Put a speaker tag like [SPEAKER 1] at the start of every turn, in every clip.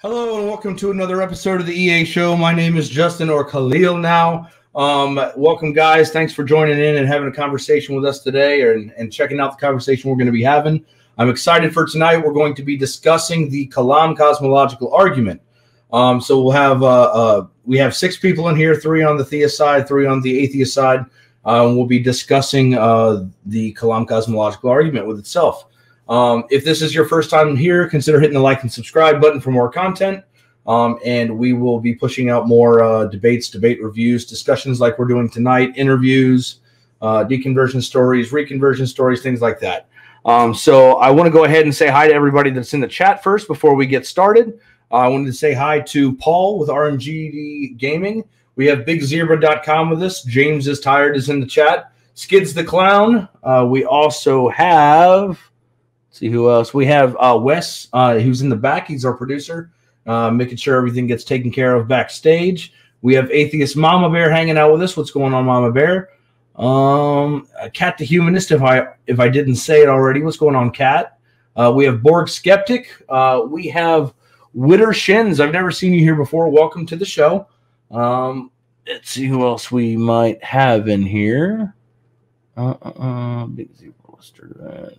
[SPEAKER 1] Hello and welcome to another episode of the EA Show. My name is Justin, or Khalil now. Welcome, guys. Thanks for joining in and having a conversation with us today and checking out the conversation we're going to be having. I'm excited for tonight. We're going to be discussing the Kalam cosmological argument. So we'll have we have 6 people in here, 3 on the theist side, 3 on the atheist side. We'll be discussing the Kalam cosmological argument with itself. If this is your first time here, consider hitting the like and subscribe button for more content. And we will be pushing out more debates, debate reviews, discussions like we're doing tonight, interviews, deconversion stories, reconversion stories, things like that. So I want to go ahead and say hi to everybody that's in the chat first before we get started. I wanted to say hi to Paul with RNGD Gaming. We have BigZebra.com with us. James is Tired is in the chat. Skids the Clown. We also have... See who else? We have Wes, who's in the back. He's our producer, making sure everything gets taken care of backstage. We have Atheist Mama Bear hanging out with us. What's going on, Mama Bear? Cat the Humanist, if I didn't say it already. What's going on, Cat? We have Borg Skeptic. We have Witter Shins. I've never seen you here before. Welcome to the show. Let's see who else we might have in here. Big Zebra.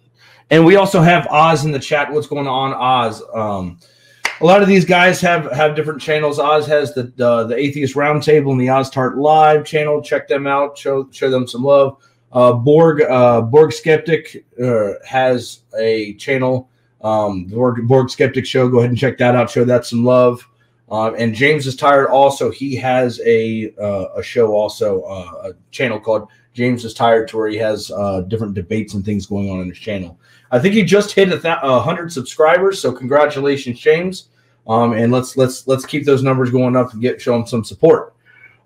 [SPEAKER 1] And we also have Oz in the chat. What's going on, Oz? A lot of these guys have different channels. Oz has the Atheist Roundtable and the Oz Tart Live channel. Check them out. Show them some love. Borg Skeptic has a channel. Borg Skeptic Show. Go ahead and check that out. Show that some love. And James is Tired. Also, he has a show. Also, a channel called James is Tired, to where he has different debates and things going on his channel. I think he just hit 100 subscribers, so congratulations, James. And let's keep those numbers going up and show him some support.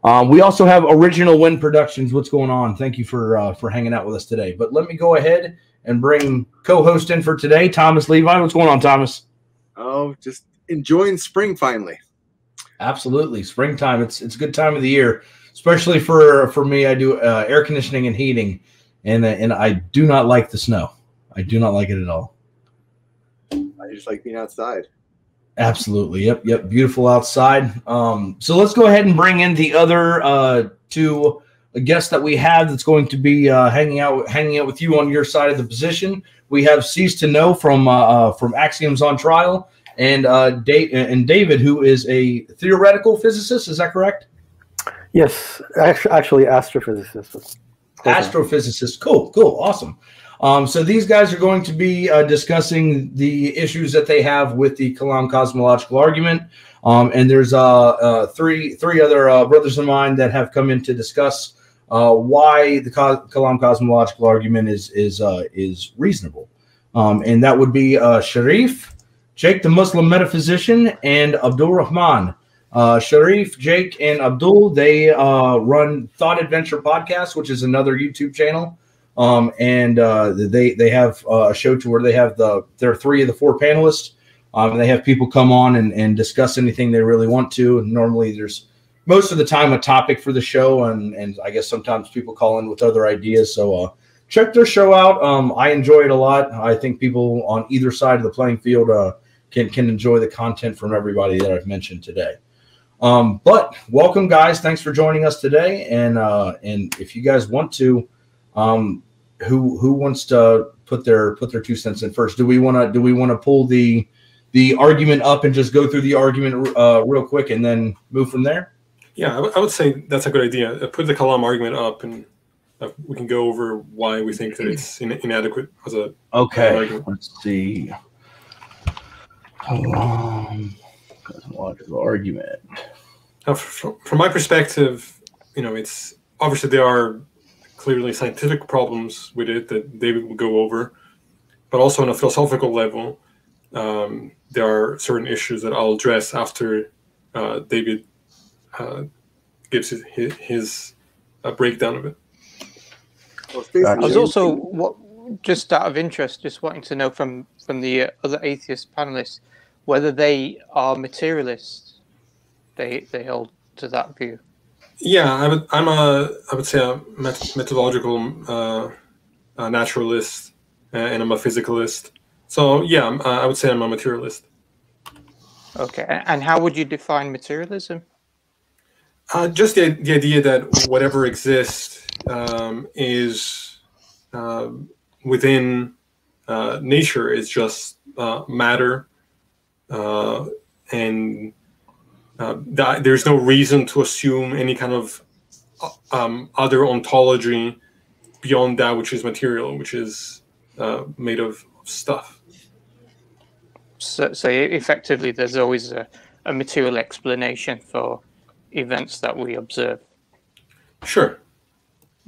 [SPEAKER 1] We also have Original Wind Productions. What's going on? Thank you for hanging out with us today. But let me go ahead and bring co-host in for today, Thomas Levi. What's going on, Thomas?
[SPEAKER 2] Oh, just enjoying spring finally.
[SPEAKER 1] Absolutely, springtime. It's a good time of the year, especially for me. I do air conditioning and heating, and I do not like the snow. I do not like it at all.
[SPEAKER 2] I just like being outside.
[SPEAKER 1] Absolutely. Yep. Beautiful outside. So let's go ahead and bring in the other 2 guests that we have that's going to be hanging out with you on your side of the position. We have Cease to Know from Axioms on Trial, and David, who is a theoretical physicist. Is that correct?
[SPEAKER 3] Yes, actually astrophysicist.
[SPEAKER 1] Astrophysicist. Cool. Awesome. So these guys are going to be discussing the issues that they have with the Kalam cosmological argument. And there's 3 other brothers of mine that have come in to discuss why the Kalam cosmological argument is reasonable. And that would be Sharif, Jake the Muslim metaphysician, and Abdul Rahman. Sharif, Jake, and Abdul, they run Thought Adventure Podcast, which is another YouTube channel. And they have a show to where they have there are 3 of the 4 panelists. And they have people come on and discuss anything they really want to. And normally there's most of the time a topic for the show. And I guess sometimes people call in with other ideas. So check their show out. I enjoy it a lot. I think people on either side of the playing field can enjoy the content from everybody that I've mentioned today. But welcome, guys. Thanks for joining us today. And if you guys want to, who wants to put their 2 cents in first? Do we want to pull the argument up and just go through the argument real quick and then move from there?
[SPEAKER 4] Yeah, I would say that's a good idea. Put the Kalam argument up, and we can go over why we think that it's inadequate as a argument.
[SPEAKER 1] Let's see. Cosmological argument.
[SPEAKER 4] From my perspective, it's obviously there are clearly scientific problems with it that David will go over, but also on a philosophical level, there are certain issues that I'll address after David gives his breakdown of it.
[SPEAKER 3] I was also, just out of interest, just wanting to know from the other atheist panelists whether they are materialists. They hold to that view.
[SPEAKER 4] Yeah, I would say a methodological naturalist, and I'm a physicalist. So yeah, I would say I'm a materialist.
[SPEAKER 3] Okay, and how would you define materialism?
[SPEAKER 4] Just the idea that whatever exists is within nature is just matter, and that there's no reason to assume any kind of other ontology beyond that which is material, which is made of stuff.
[SPEAKER 3] So effectively, there's always a material explanation for events that we observe.
[SPEAKER 4] Sure.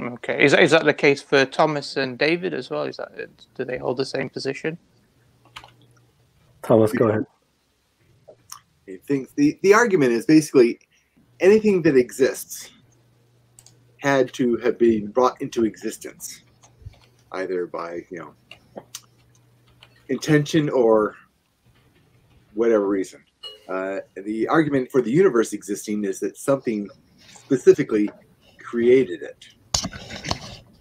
[SPEAKER 3] Okay. Is that the case for Thomas and David as well? Do they hold the same position?
[SPEAKER 5] Thomas, go ahead.
[SPEAKER 2] I think the argument is basically anything that exists had to have been brought into existence, either by intention or whatever reason. The argument for the universe existing is that something specifically created it,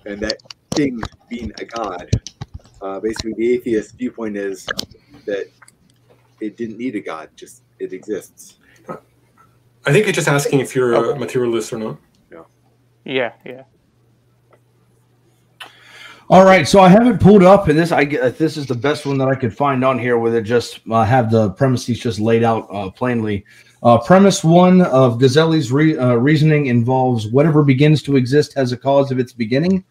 [SPEAKER 2] and that thing being a god. Basically, the atheist viewpoint is that it didn't need a god; just it exists.
[SPEAKER 4] I think it's just asking if you're a materialist or not.
[SPEAKER 3] Yeah.
[SPEAKER 1] All right, so I have it pulled up, and this is the best one that I could find on here, where it just have the premises just laid out plainly. Premise 1 of Gazelli's reasoning involves whatever begins to exist has a cause of its beginning.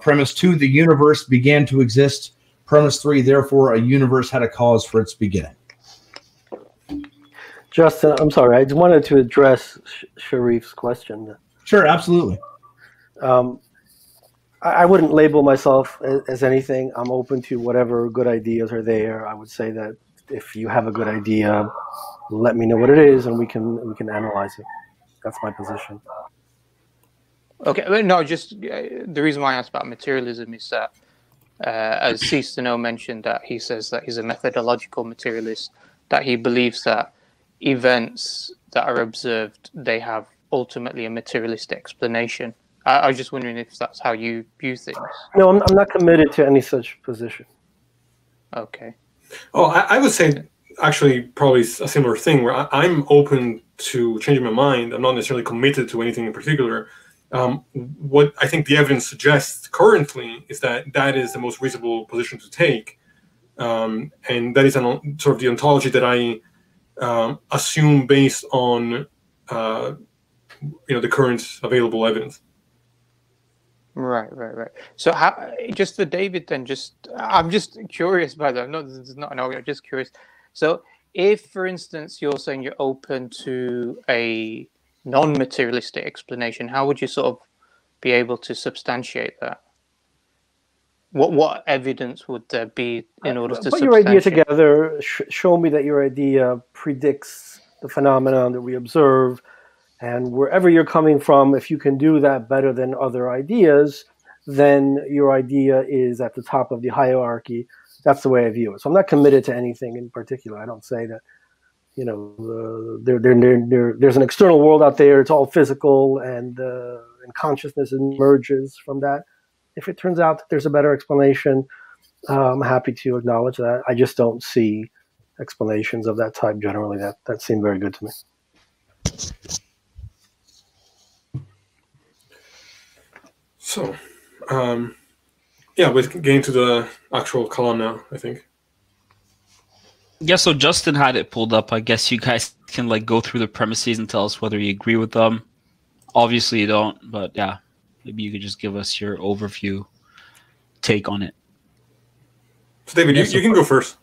[SPEAKER 1] Premise 2, the universe began to exist. Premise 3, therefore, a universe had a cause for its beginning.
[SPEAKER 5] Justin, I'm sorry, I just wanted to address Sharif's question.
[SPEAKER 1] Sure, absolutely.
[SPEAKER 5] I wouldn't label myself as anything. I'm open to whatever good ideas are there. I would say that if you have a good idea, let me know what it is, and we can analyze it. That's my position.
[SPEAKER 3] Okay, no, just the reason why I asked about materialism is that, as Cistino mentioned, that he says that he's a methodological materialist, that he believes that events that are observed, they have ultimately a materialist explanation. I was just wondering if that's how you view things.
[SPEAKER 5] No, I'm not committed to any such position.
[SPEAKER 3] Okay.
[SPEAKER 4] Oh, I would say actually probably a similar thing where I'm open to changing my mind. I'm not necessarily committed to anything in particular. What I think the evidence suggests currently is that that is the most reasonable position to take. And that is sort of the ontology that I assume based on the current available evidence.
[SPEAKER 3] Right. So, how? Just for David, then, I'm just curious. By the way, no, this is not an argument. I'm just curious. So, if, for instance, you're saying you're open to a non-materialistic explanation, how would you sort of be able to substantiate that? What evidence would there be in order to
[SPEAKER 5] put your idea together? Show me that your idea predicts the phenomenon that we observe. And wherever you're coming from, if you can do that better than other ideas, then your idea is at the top of the hierarchy. That's the way I view it. So I'm not committed to anything in particular. I don't say that, there's an external world out there. It's all physical, and consciousness emerges from that. If it turns out that there's a better explanation, I'm happy to acknowledge that. I just don't see explanations of that type generally that seem very good to me.
[SPEAKER 4] So, we're getting to the actual column now, I think.
[SPEAKER 6] Yeah, so Justin had it pulled up. I guess you guys can go through the premises and tell us whether you agree with them. Obviously you don't, but yeah, maybe you could just give us your overview take on it.
[SPEAKER 4] So David, you can go first.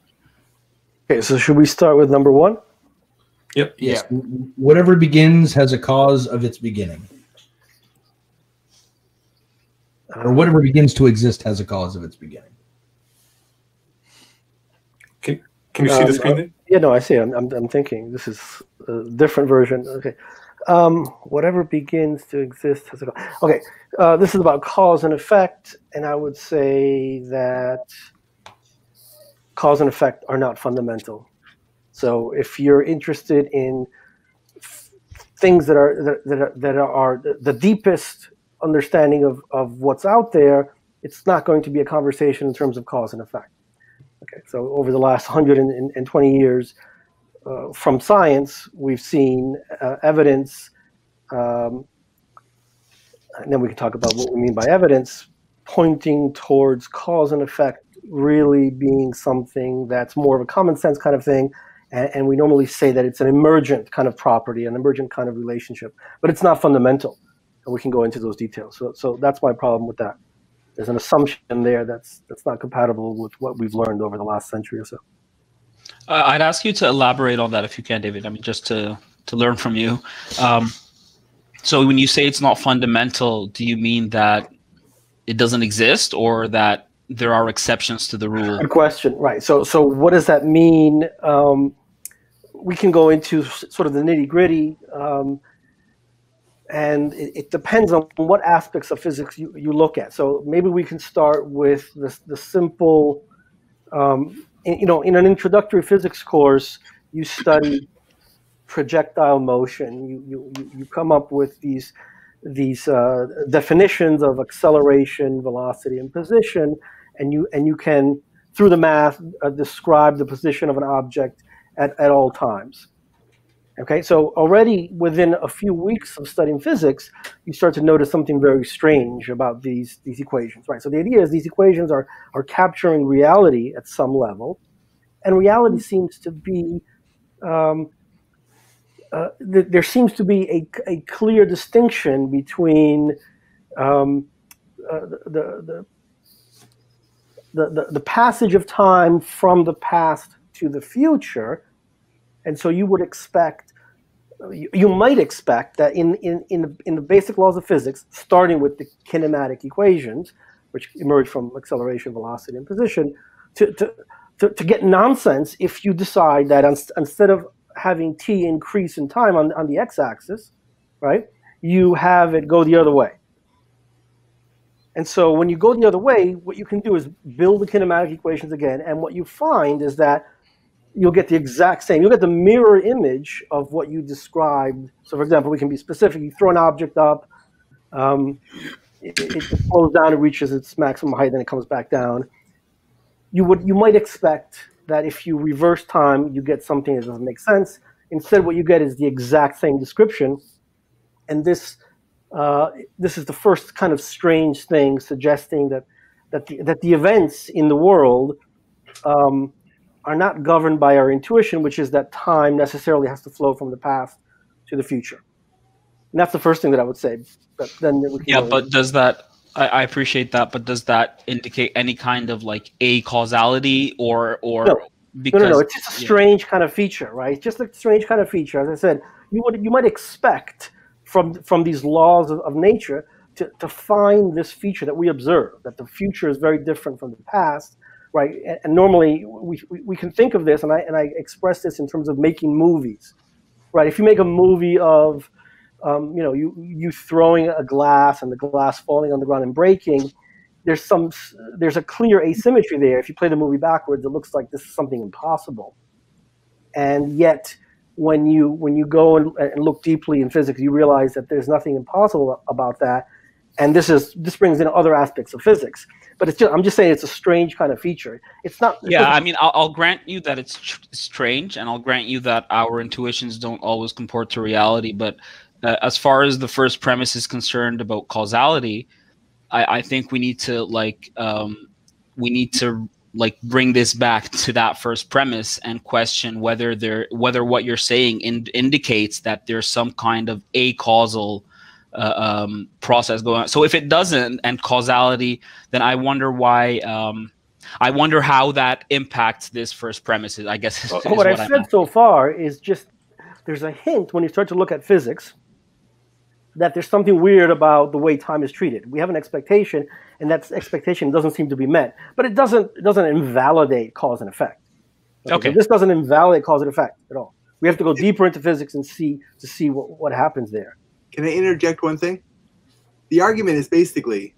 [SPEAKER 5] Okay, so should we start with number 1?
[SPEAKER 4] Yep.
[SPEAKER 1] Yes. Yeah. Whatever begins has a cause of its beginning. Or whatever begins to exist has a cause of its beginning.
[SPEAKER 4] Can you see the screen there?
[SPEAKER 5] Yeah, no, I see. I'm thinking this is a different version. Okay. Whatever begins to exist has a cause. Okay. This is about cause and effect, and I would say that cause and effect are not fundamental. So if you're interested in things that are the deepest understanding of what's out there, it's not going to be a conversation in terms of cause and effect. Okay, so over the last 120 years, from science, we've seen evidence, and then we can talk about what we mean by evidence, pointing towards cause and effect really being something that's more of a common sense kind of thing. And we normally say that it's an emergent kind of property, an emergent kind of relationship, but it's not fundamental. And we can go into those details. So that's my problem with that. There's an assumption there that's not compatible with what we've learned over the last century or so.
[SPEAKER 6] I'd ask you to elaborate on that if you can, David. I mean, just to learn from you. So when you say it's not fundamental, do you mean that it doesn't exist, or that there are exceptions to the rule?
[SPEAKER 5] Good question. Right. So what does that mean? We can go into sort of the nitty gritty, and it depends on what aspects of physics you look at. So maybe we can start with the simple. In an introductory physics course, you study projectile motion. You come up with these definitions of acceleration, velocity, and position, and you can, through the math, describe the position of an object at all times. Okay, so already within a few weeks of studying physics, you start to notice something very strange about these equations, right? So the idea is these equations are capturing reality at some level, and reality seems to be there seems to be a clear distinction between the passage of time from the past to the future. And so you would expect, you might expect that in the basic laws of physics, starting with the kinematic equations, which emerge from acceleration, velocity, and position, to get nonsense if you decide that instead of having t increase in time on the x-axis, right, you have it go the other way. And so when you go the other way, what you can do is build the kinematic equations again, and what you find is that you'll get the exact same. You'll get the mirror image of what you described. So, for example, we can be specific. You throw an object up, it slows down, it reaches its maximum height, then it comes back down. You might expect that if you reverse time, you get something that doesn't make sense. Instead, what you get is the exact same description, and this is the first kind of strange thing suggesting that the events in the world are not governed by our intuition, which is that time necessarily has to flow from the past to the future. And that's the first thing that I would say. But then we can
[SPEAKER 6] but does that? I appreciate that, but does that indicate any kind of like a causality or
[SPEAKER 5] no.
[SPEAKER 6] Because,
[SPEAKER 5] no, it's just a strange kind of feature, right? Just a strange kind of feature. As I said, you might expect from these laws of nature to find this feature that we observe, that the future is very different from the past, right? And normally we can think of this, and I express this in terms of making movies, right? If you make a movie of you throwing a glass and the glass falling on the ground and breaking, there's a clear asymmetry there. If you play the movie backwards, it looks like this is something impossible. And yet, when you go and look deeply in physics, you realize that there's nothing impossible about that. And this brings in other aspects of physics. But I'm just saying it's a strange kind of feature. It's not.
[SPEAKER 6] I mean, I'll grant you that it's strange, and I'll grant you that our intuitions don't always comport to reality. But as far as the first premise is concerned about causality, I think we need to bring this back to that first premise and question whether what you're saying indicates that there's some kind of acausal process going on. So if it doesn't, and causality, then I wonder why. I wonder how that impacts this first premise. I guess.
[SPEAKER 5] What I've said so far is just there's a hint when you start to look at physics that there's something weird about the way time is treated. We have an expectation, and that expectation doesn't seem to be met. But it doesn't invalidate cause and effect. Okay. So this doesn't invalidate cause and effect at all. We have to go deeper into physics and see what happens there.
[SPEAKER 2] Can I interject one thing? The argument is basically,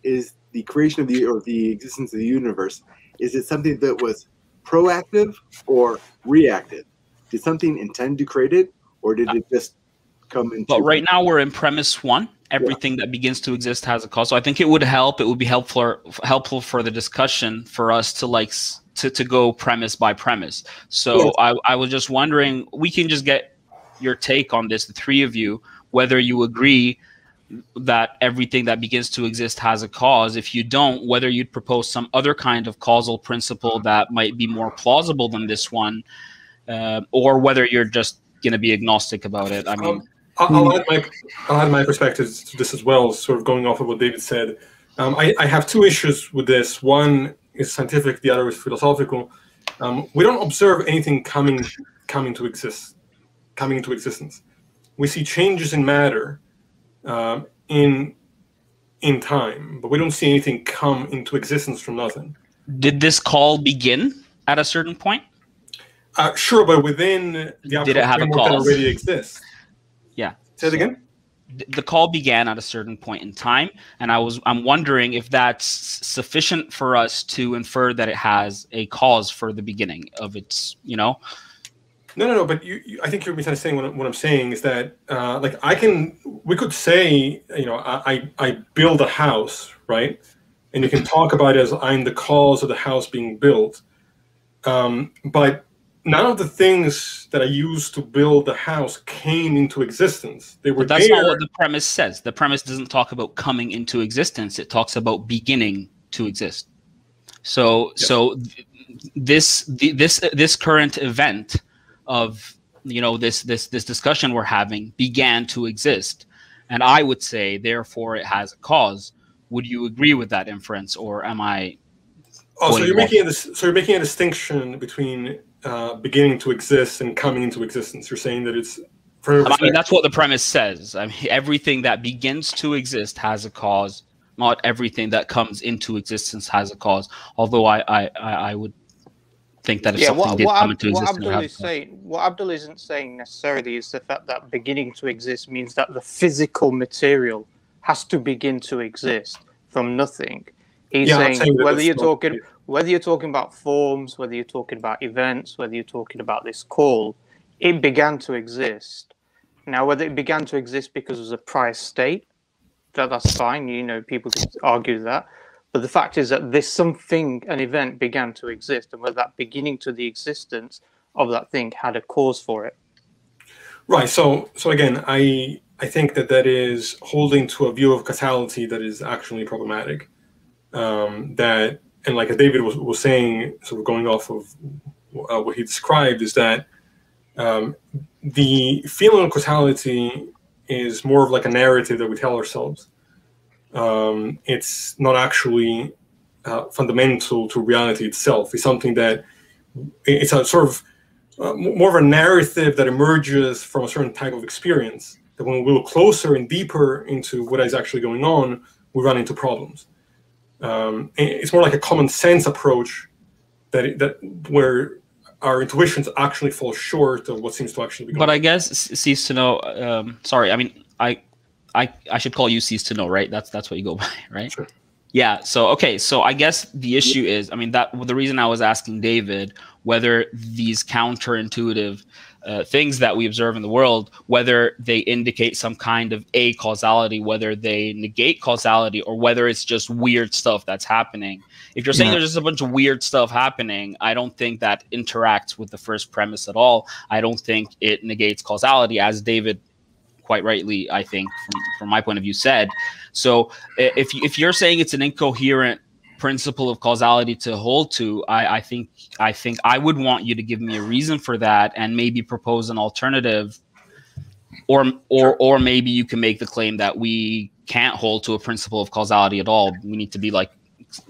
[SPEAKER 2] is the creation of the existence of the universe, is it something that was proactive or reactive? Did something intend to create it, or did it just come into?
[SPEAKER 6] But right now we're in premise one. Everything that begins to exist has a cause. So I think it would help. It would be helpful for the discussion for us to to go premise by premise. So I was just wondering, we can just get your take on this, the three of you, whether you agree that everything that begins to exist has a cause. If you don't, whether you'd propose some other kind of causal principle that might be more plausible than this one, or whether you're just going to be agnostic about it. I mean,
[SPEAKER 4] I'll add my perspective to this as well, sort of going off of what David said. I have two issues with this. One is scientific, the other is philosophical. We don't observe anything coming into existence. We see changes in matter in time, but we don't see anything come into existence from nothing.
[SPEAKER 6] Did this call begin at a certain point?
[SPEAKER 4] Sure, but within the actual framework that already exists.
[SPEAKER 6] Yeah.
[SPEAKER 4] Say it again.
[SPEAKER 6] The call began at a certain point in time, and I'm wondering if that's sufficient for us to infer that it has a cause for the beginning of its, No.
[SPEAKER 4] But I think you're misunderstanding what I'm saying is that, we could say, I build a house, right? And you can talk about it as I'm the cause of the house being built. But none of the things that I used to build the house came into existence. They were
[SPEAKER 6] But that's
[SPEAKER 4] there.
[SPEAKER 6] not what the premise says. The premise doesn't talk about coming into existence. It talks about beginning to exist. So this current event of this discussion we're having began to exist, and I would say therefore it has a cause. Would you agree with that inference, or am I?
[SPEAKER 4] So you're making a distinction between beginning to exist and coming into existence. You're saying that it's.
[SPEAKER 6] That's what the premise says. Everything that begins to exist has a cause. Not everything that comes into existence has a cause. Although I would think that if something did come into existence,
[SPEAKER 3] what Abdul isn't saying necessarily is the fact that beginning to exist means that the physical material has to begin to exist from nothing. He's saying whether you're talking about forms, whether you're talking about events, whether you're talking about this call, it began to exist. Now, whether it began to exist because it was a prior state, that's fine. People can argue that. But the fact is that an event began to exist, and whether that beginning to the existence of that thing had a cause for it.
[SPEAKER 4] Right. So again, I think that is holding to a view of causality that is actually problematic. And like David was saying, sort of going off of what he described, is that the feeling of causality is more of like a narrative that we tell ourselves. It's not actually fundamental to reality itself. It's something that it's a sort of more of a narrative that emerges from a certain type of experience. That when we look closer and deeper into what is actually going on, we run into problems. It's more like a common sense approach that where our intuitions actually fall short of what seems to actually be going on.
[SPEAKER 6] But I guess cease to know. Sorry, I mean I should call you cease to know, right? That's what you go by, right?
[SPEAKER 4] Sure.
[SPEAKER 6] Yeah. So I guess the issue is, that the reason I was asking David whether these counterintuitive things that we observe in the world, whether they indicate some kind of causality, whether they negate causality, or whether it's just weird stuff that's happening. If you're saying there's just a bunch of weird stuff happening, I don't think that interacts with the first premise at all. I don't think it negates causality, as David quite rightly, I think, from my point of view, said. So if you're saying it's an incoherent principle of causality to hold to, I think I would want you to give me a reason for that, and maybe propose an alternative, or maybe you can make the claim that we can't hold to a principle of causality at all. We need to be like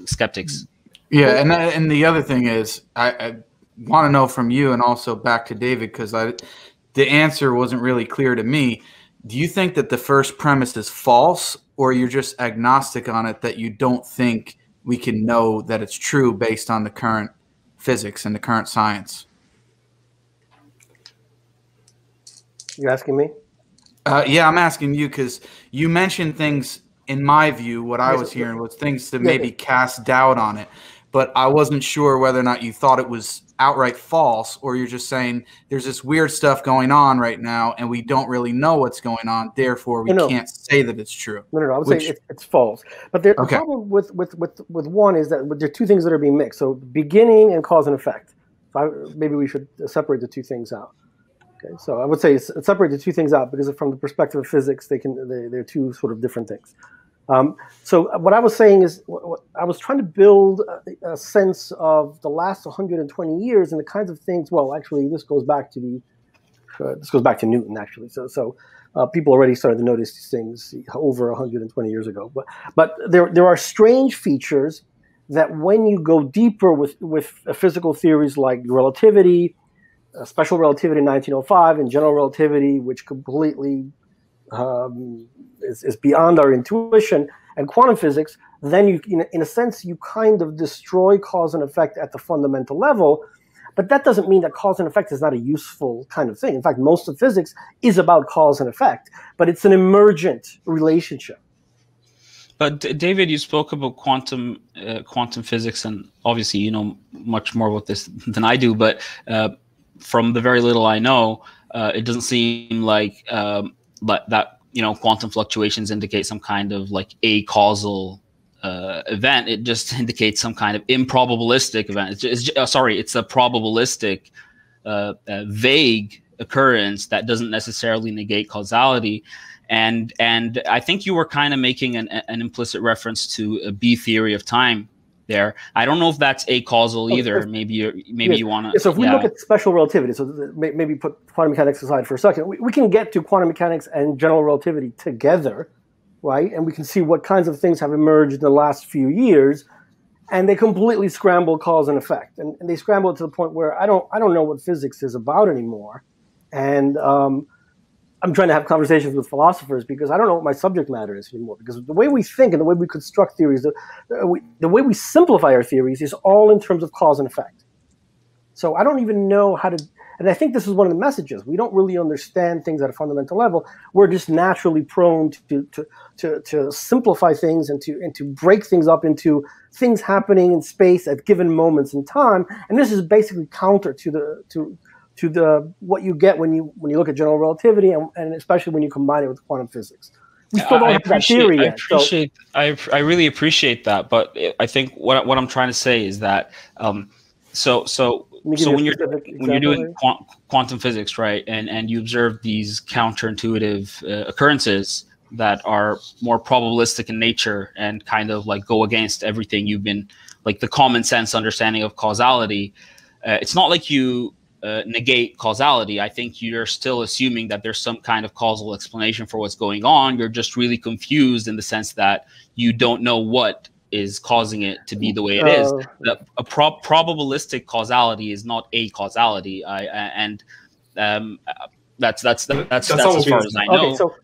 [SPEAKER 6] skeptics.
[SPEAKER 7] Yeah, and the other thing is, I want to know from you, and also back to David, because the answer wasn't really clear to me. Do you think that the first premise is false, or you're just agnostic on it, that you don't think we can know that it's true based on the current physics and the current science?
[SPEAKER 5] You asking me?
[SPEAKER 7] Yeah, I'm asking you because you mentioned things, in my view, what I was hearing was things to maybe cast doubt on it. But I wasn't sure whether or not you thought it was outright false, or you're just saying there's this weird stuff going on right now and we don't really know what's going on, therefore we can't say that it's true.
[SPEAKER 5] No. I would say it's false. But the problem with one is that there are two things that are being mixed. So beginning and cause and effect. So maybe we should separate the two things out. Okay, so I would say separate the two things out because from the perspective of physics, they're two sort of different things. So what I was saying is, I was trying to build a sense of the last 120 years and the kinds of things. Well, actually, this goes back to Newton. Actually, so people already started to notice these things over 120 years ago. But there are strange features that when you go deeper with physical theories like relativity, special relativity in 1905, and general relativity, which completely is beyond our intuition, and quantum physics, then you, in a sense, you kind of destroy cause and effect at the fundamental level. But that doesn't mean that cause and effect is not a useful kind of thing. In fact, most of physics is about cause and effect, but it's an emergent relationship.
[SPEAKER 6] But David, you spoke about quantum physics, and obviously you know much more about this than I do. But from the very little I know, it doesn't seem like that. You know, quantum fluctuations indicate some kind of like a causal event. It just indicates some kind of improbabilistic event. It's a probabilistic, vague occurrence that doesn't necessarily negate causality. And I think you were kind of making an implicit reference to a B theory of time there. I don't know if that's acausal either. Maybe you want to.
[SPEAKER 5] So if we look at special relativity, so maybe put quantum mechanics aside for a second, we can get to quantum mechanics and general relativity together, right? And we can see what kinds of things have emerged in the last few years, and they completely scramble cause and effect, and they scramble it to the point where I don't know what physics is about anymore, and I'm trying to have conversations with philosophers because I don't know what my subject matter is anymore. Because the way we think and the way we construct theories, the way we simplify our theories is all in terms of cause and effect. So I don't even know how to, and I think this is one of the messages. We don't really understand things at a fundamental level. We're just naturally prone to simplify things and to break things up into things happening in space at given moments in time. And this is basically counter to the what you get when you look at general relativity and especially when you combine it with quantum physics. We still don't have that theory yet.
[SPEAKER 6] I really appreciate that, but I think what I'm trying to say is that so when you're doing quantum physics, right, and you observe these counterintuitive occurrences that are more probabilistic in nature and kind of like go against everything you've been like the common sense understanding of causality, it's not like you negate causality. I think you're still assuming that there's some kind of causal explanation for what's going on. You're just really confused in the sense that you don't know what is causing it to be the way it is. A probabilistic causality is not a causality. That's as far as I know.
[SPEAKER 5] Okay, so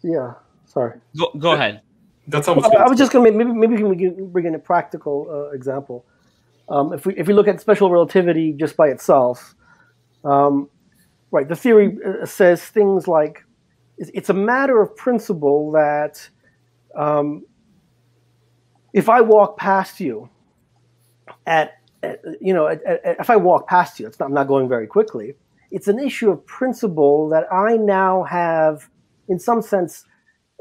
[SPEAKER 5] yeah, sorry.
[SPEAKER 6] Go ahead.
[SPEAKER 4] That's almost.
[SPEAKER 5] I was just going to maybe we can bring in a practical example. If we look at special relativity just by itself, right? The theory says things like it's a matter of principle that if I walk past you if I walk past you, I'm not going very quickly. It's an issue of principle that I now have, in some sense,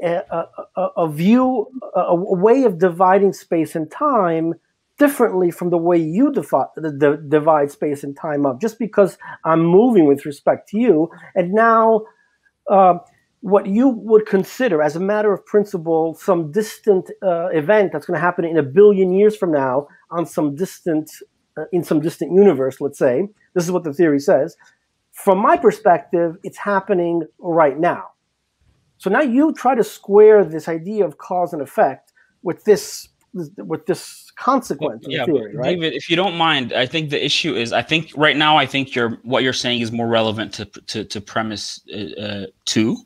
[SPEAKER 5] a view, a way of dividing space and time differently from the way you divide space and time up, just because I'm moving with respect to you. And now what you would consider as a matter of principle some distant event that's going to happen in 1 billion years from now on some distant universe, let's say, this is what the theory says. From my perspective, it's happening right now. So now you try to square this idea of cause and effect with this consequence of the theory, right?
[SPEAKER 6] David, if you don't mind, I think the issue is, right now, what you're saying is more relevant to premise 2.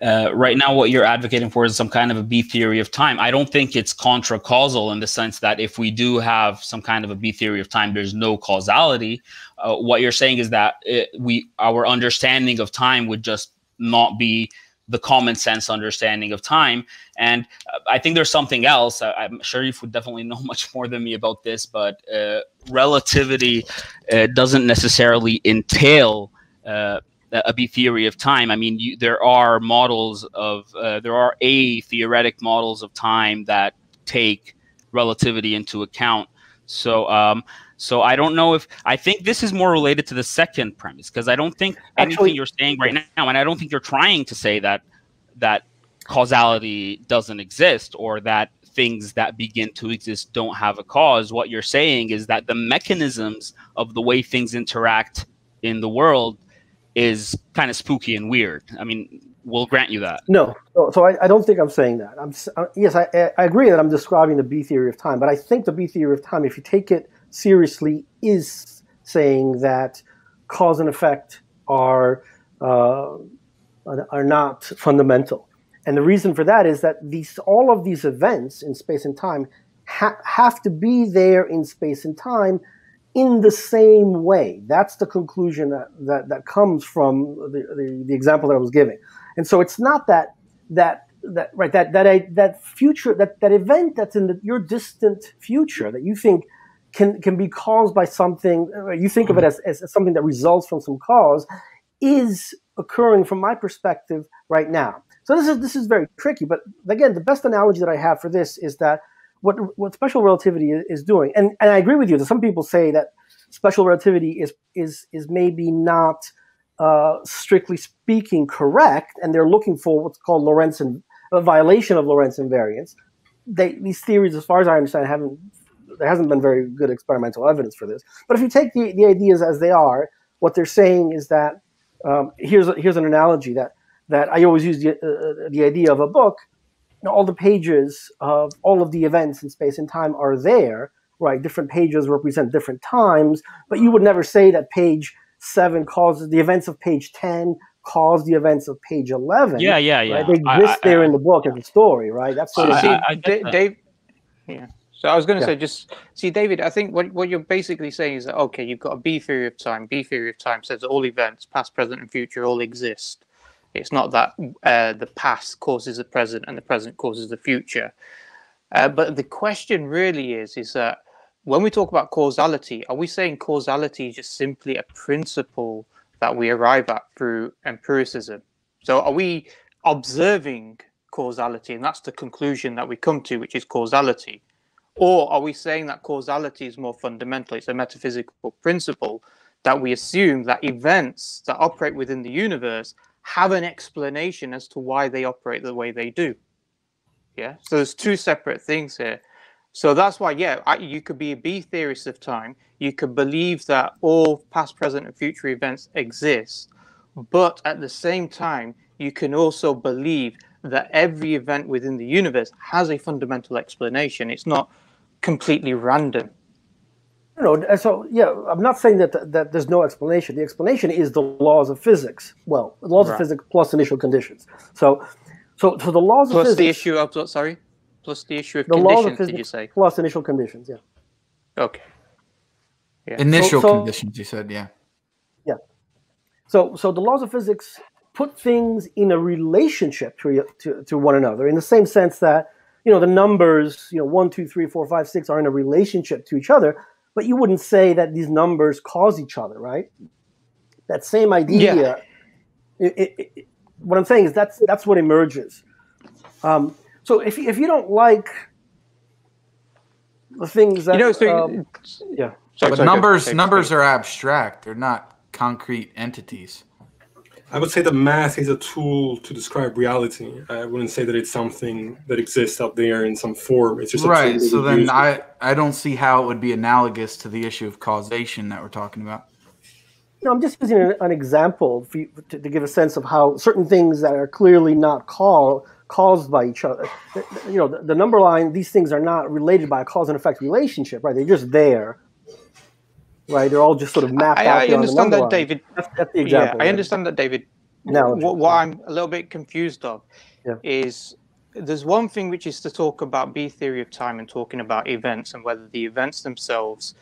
[SPEAKER 6] Right now, what you're advocating for is some kind of a B theory of time. I don't think it's contra-causal in the sense that if we do have some kind of a B theory of time, there's no causality. What you're saying is that our understanding of time would just not be the common sense understanding of time. And I think there's something else. I'm sure you would definitely know much more than me about this, but relativity doesn't necessarily entail a B theory of time. I mean, there are models of there are theoretic models of time that take relativity into account. So so I don't know if I think this is more related to the second premise, because I don't think anything you're saying right now, and I don't think you're trying to say that causality doesn't exist, or that things that begin to exist don't have a cause. What you're saying is that the mechanisms of the way things interact in the world is kind of spooky and weird. I mean, we'll grant you that.
[SPEAKER 5] No, so I don't think I'm saying that. Yes, I agree that I'm describing the B theory of time, but I think the B theory of time, if you take it seriously, is saying that cause and effect are not fundamental. And the reason for that is that all of these events in space and time have to be there in space and time in the same way. That's the conclusion that comes from the example that I was giving. And so it's not that future, that event that's in your distant future that you think can be caused by something, you think of it as something that results from some cause, is occurring from my perspective right now. So this is very tricky, but again, the best analogy that I have for this is that what special relativity is doing, and I agree with you that some people say that special relativity is maybe not strictly speaking correct, and they're looking for what's called a violation of Lorentz invariance. These theories, as far as I understand, there hasn't been very good experimental evidence for this. But if you take the ideas as they are, what they're saying is that here's an analogy that I always use the idea of a book. All the pages of all of the events in space and time are there, right? Different pages represent different times, but you would never say that page 7 causes the events of page 10 cause the events of page 11.
[SPEAKER 6] Yeah.
[SPEAKER 5] Right? They exist there in the book as a story, right? That's sort of
[SPEAKER 3] Dave. Yeah. So I was going to say, just see, David, I think what you're basically saying is that, okay, you've got a B theory of time. B theory of time says that all events, past, present, and future, all exist. It's not that the past causes the present and the present causes the future. But the question really is that when we talk about causality, are we saying causality is just simply a principle that we arrive at through empiricism? So are we observing causality, and that's the conclusion that we come to, which is causality? Or are we saying that causality is more fundamental? It's a metaphysical principle that we assume that events that operate within the universe have an explanation as to why they operate the way they do. Yeah. So there's two separate things here. So that's why, you could be a B theorist of time. You could believe that all past, present, and future events exist. But at the same time, you can also believe that every event within the universe has a fundamental explanation. It's not completely random.
[SPEAKER 5] So I'm not saying that there's no explanation. The explanation is the laws of physics. Well, the laws of physics plus initial conditions. So the laws of physics.
[SPEAKER 3] Plus the issue of plus the issue of conditions. Did you say
[SPEAKER 5] plus initial conditions? Yeah.
[SPEAKER 3] Okay. Yeah.
[SPEAKER 7] Initial conditions. You said, yeah. Yeah.
[SPEAKER 5] So the laws of physics put things in a relationship to one another, in the same sense that the numbers 1, 2, 3, 4, 5, 6 are in a relationship to each other. But you wouldn't say that these numbers cause each other, right? That same idea. Yeah. What I'm saying is that's what emerges. So if you don't like the things that
[SPEAKER 7] but numbers are abstract. They're not concrete entities.
[SPEAKER 4] I would say that math is a tool to describe reality. I wouldn't say that it's something that exists out there in some form. It's just a
[SPEAKER 7] right.
[SPEAKER 4] tool
[SPEAKER 7] So then I don't see how it would be analogous to the issue of causation that we're talking about.
[SPEAKER 5] I'm just using an example to give a sense of how certain things that are clearly not caused by each other. The number line, these things are not related by a cause and effect relationship, right? They're just there. Right, they're all just sort of mapped out.
[SPEAKER 3] I understand that, David.
[SPEAKER 5] That's the example.
[SPEAKER 3] Yeah, I understand that, David. What I'm a little bit confused of is there's one thing which is to talk about B theory of time and talking about events and whether the events themselves,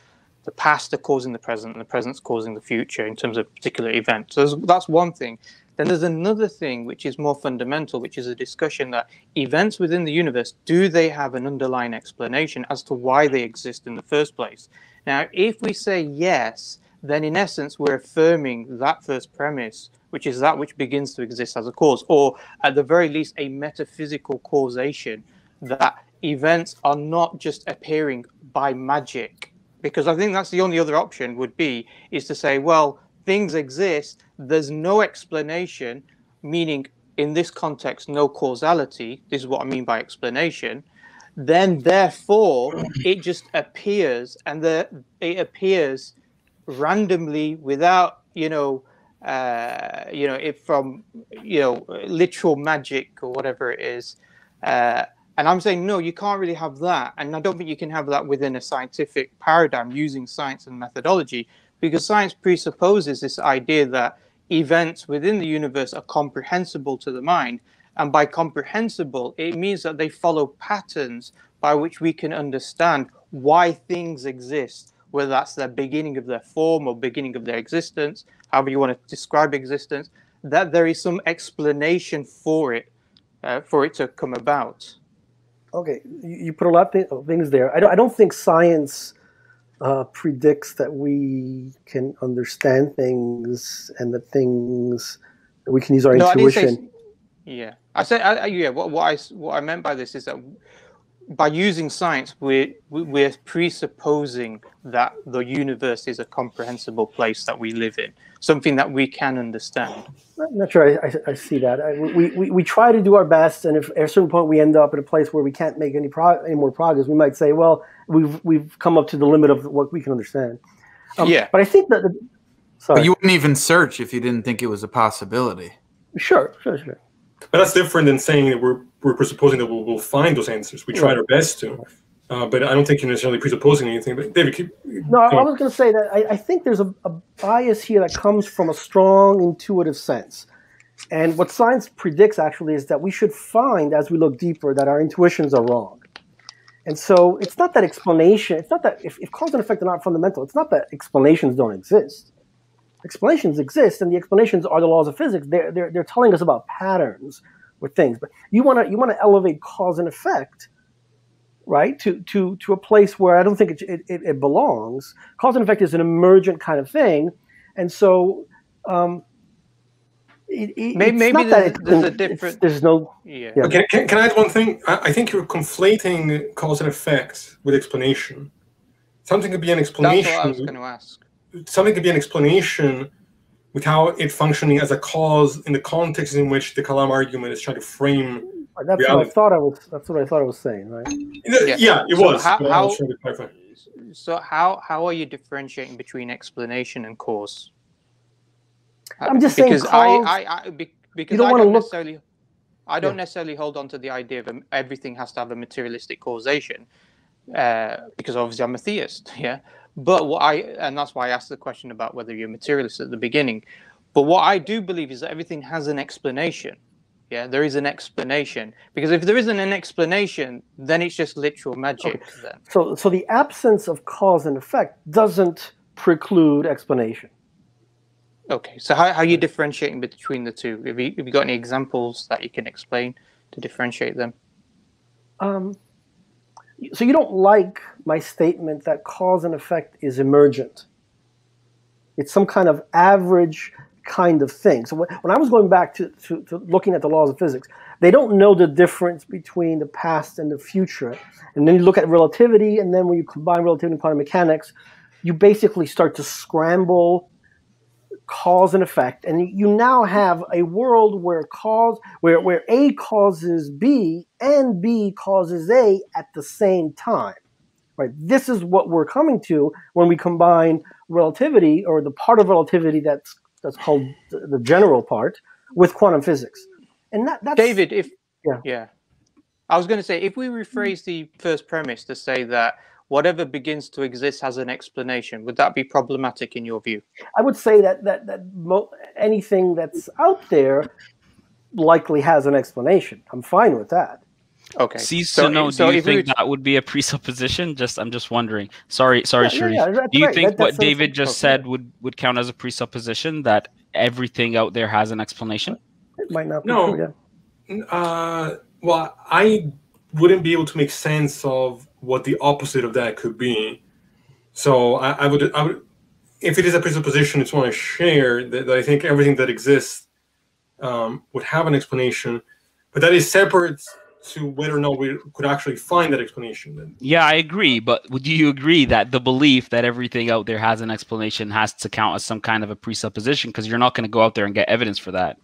[SPEAKER 3] the past are causing the present and the present's causing the future in terms of a particular event. So that's one thing. Then there's another thing which is more fundamental, which is a discussion that events within the universe, do they have an underlying explanation as to why they exist in the first place? Now, if we say yes, then in essence, we're affirming that first premise, which is that which begins to exist as a cause, or at the very least, a metaphysical causation, that events are not just appearing by magic. Because I think that's the only other option would be, is to say, well, things exist, there's no explanation, meaning in this context, no causality. This is what I mean by explanation. Then, therefore, it just appears, and it appears randomly without, it from, literal magic or whatever it is. And I'm saying, no, you can't really have that. And I don't think you can have that within a scientific paradigm using science and methodology, because science presupposes this idea that events within the universe are comprehensible to the mind. And by comprehensible, it means that they follow patterns by which we can understand why things exist, whether that's the beginning of their form or beginning of their existence, however you want to describe existence, that there is some explanation for it to come about.
[SPEAKER 5] Okay, you put a lot of things there. I don't think science predicts that we can understand things and that things that we can use our intuition.
[SPEAKER 3] I said, what I meant by this is that by using science, we're presupposing that the universe is a comprehensible place that we live in, something that we can understand.
[SPEAKER 5] I'm not sure I see that. We try to do our best, and if at a certain point we end up in a place where we can't make any more progress, we might say, well, we've come up to the limit of what we can understand. But I think that
[SPEAKER 7] But you wouldn't even search if you didn't think it was a possibility.
[SPEAKER 5] Sure.
[SPEAKER 4] But that's different than saying that we're presupposing that we'll find those answers. We tried our best to, but I don't think you're necessarily presupposing anything. But David,
[SPEAKER 5] I was going to say that I think there's a bias here that comes from a strong intuitive sense. And what science predicts actually is that we should find, as we look deeper, that our intuitions are wrong. And so it's not that explanation, it's not that if cause and effect are not fundamental, it's not that explanations don't exist. Explanations exist, and the explanations are the laws of physics. They're telling us about patterns with things. But you want to elevate cause and effect, right, to a place where I don't think it belongs. Cause and effect is an emergent kind of thing, and so
[SPEAKER 3] maybe there's a different.
[SPEAKER 5] There's no.
[SPEAKER 3] Yeah.
[SPEAKER 4] Okay, can I add one thing? I think you're conflating cause and effect with explanation. Something could be an explanation.
[SPEAKER 3] That's what I was going to ask.
[SPEAKER 4] Something could be an explanation with how it's functioning as a cause in the context in which the Kalam argument is trying to frame
[SPEAKER 5] that's
[SPEAKER 4] reality.
[SPEAKER 5] That's what I thought I was saying, right?
[SPEAKER 4] Yeah, it was.
[SPEAKER 3] So how are you differentiating between explanation and cause?
[SPEAKER 5] I'm just saying cause,
[SPEAKER 3] because I don't necessarily hold on to the idea of everything has to have a materialistic causation, because obviously I'm a theist, But and that's why I asked the question about whether you're a materialist at the beginning. But what I do believe is that everything has an explanation. Yeah, there is an explanation. Because if there isn't an explanation, then it's just literal magic.
[SPEAKER 5] Okay. Then. So the absence of cause and effect doesn't preclude explanation.
[SPEAKER 3] Okay, so how are you differentiating between the two? Have you got any examples that you can explain to differentiate them?
[SPEAKER 5] So you don't like my statement that cause and effect is emergent. It's some kind of average kind of thing. So when I was going back to looking at the laws of physics, they don't know the difference between the past and the future. And then you look at relativity, and then when you combine relativity and quantum mechanics, you basically start to scramble cause and effect, and you now have a world where A causes B and B causes A at the same time, right? This is what we're coming to when we combine relativity, or the part of relativity that's called the general part, with quantum physics. And that's
[SPEAKER 3] David, I was going to say, if we rephrase the first premise to say that whatever begins to exist has an explanation, would that be problematic in your view?
[SPEAKER 5] I would say that anything that's out there likely has an explanation. I'm fine with that.
[SPEAKER 6] Okay. Do you think that would be a presupposition? I'm just wondering. Sorry, Sharif. Do you think what David just said would count as a presupposition, that everything out there has an explanation?
[SPEAKER 5] It might not be
[SPEAKER 4] true, well, I wouldn't be able to make sense of what the opposite of that could be. So I would, if it is a presupposition, it's one I share, that I think everything that exists would have an explanation, but that is separate to whether or not we could actually find that explanation.
[SPEAKER 6] Yeah, I agree. But do you agree that the belief that everything out there has an explanation has to count as some kind of a presupposition? Because you're not going to go out there and get evidence for that.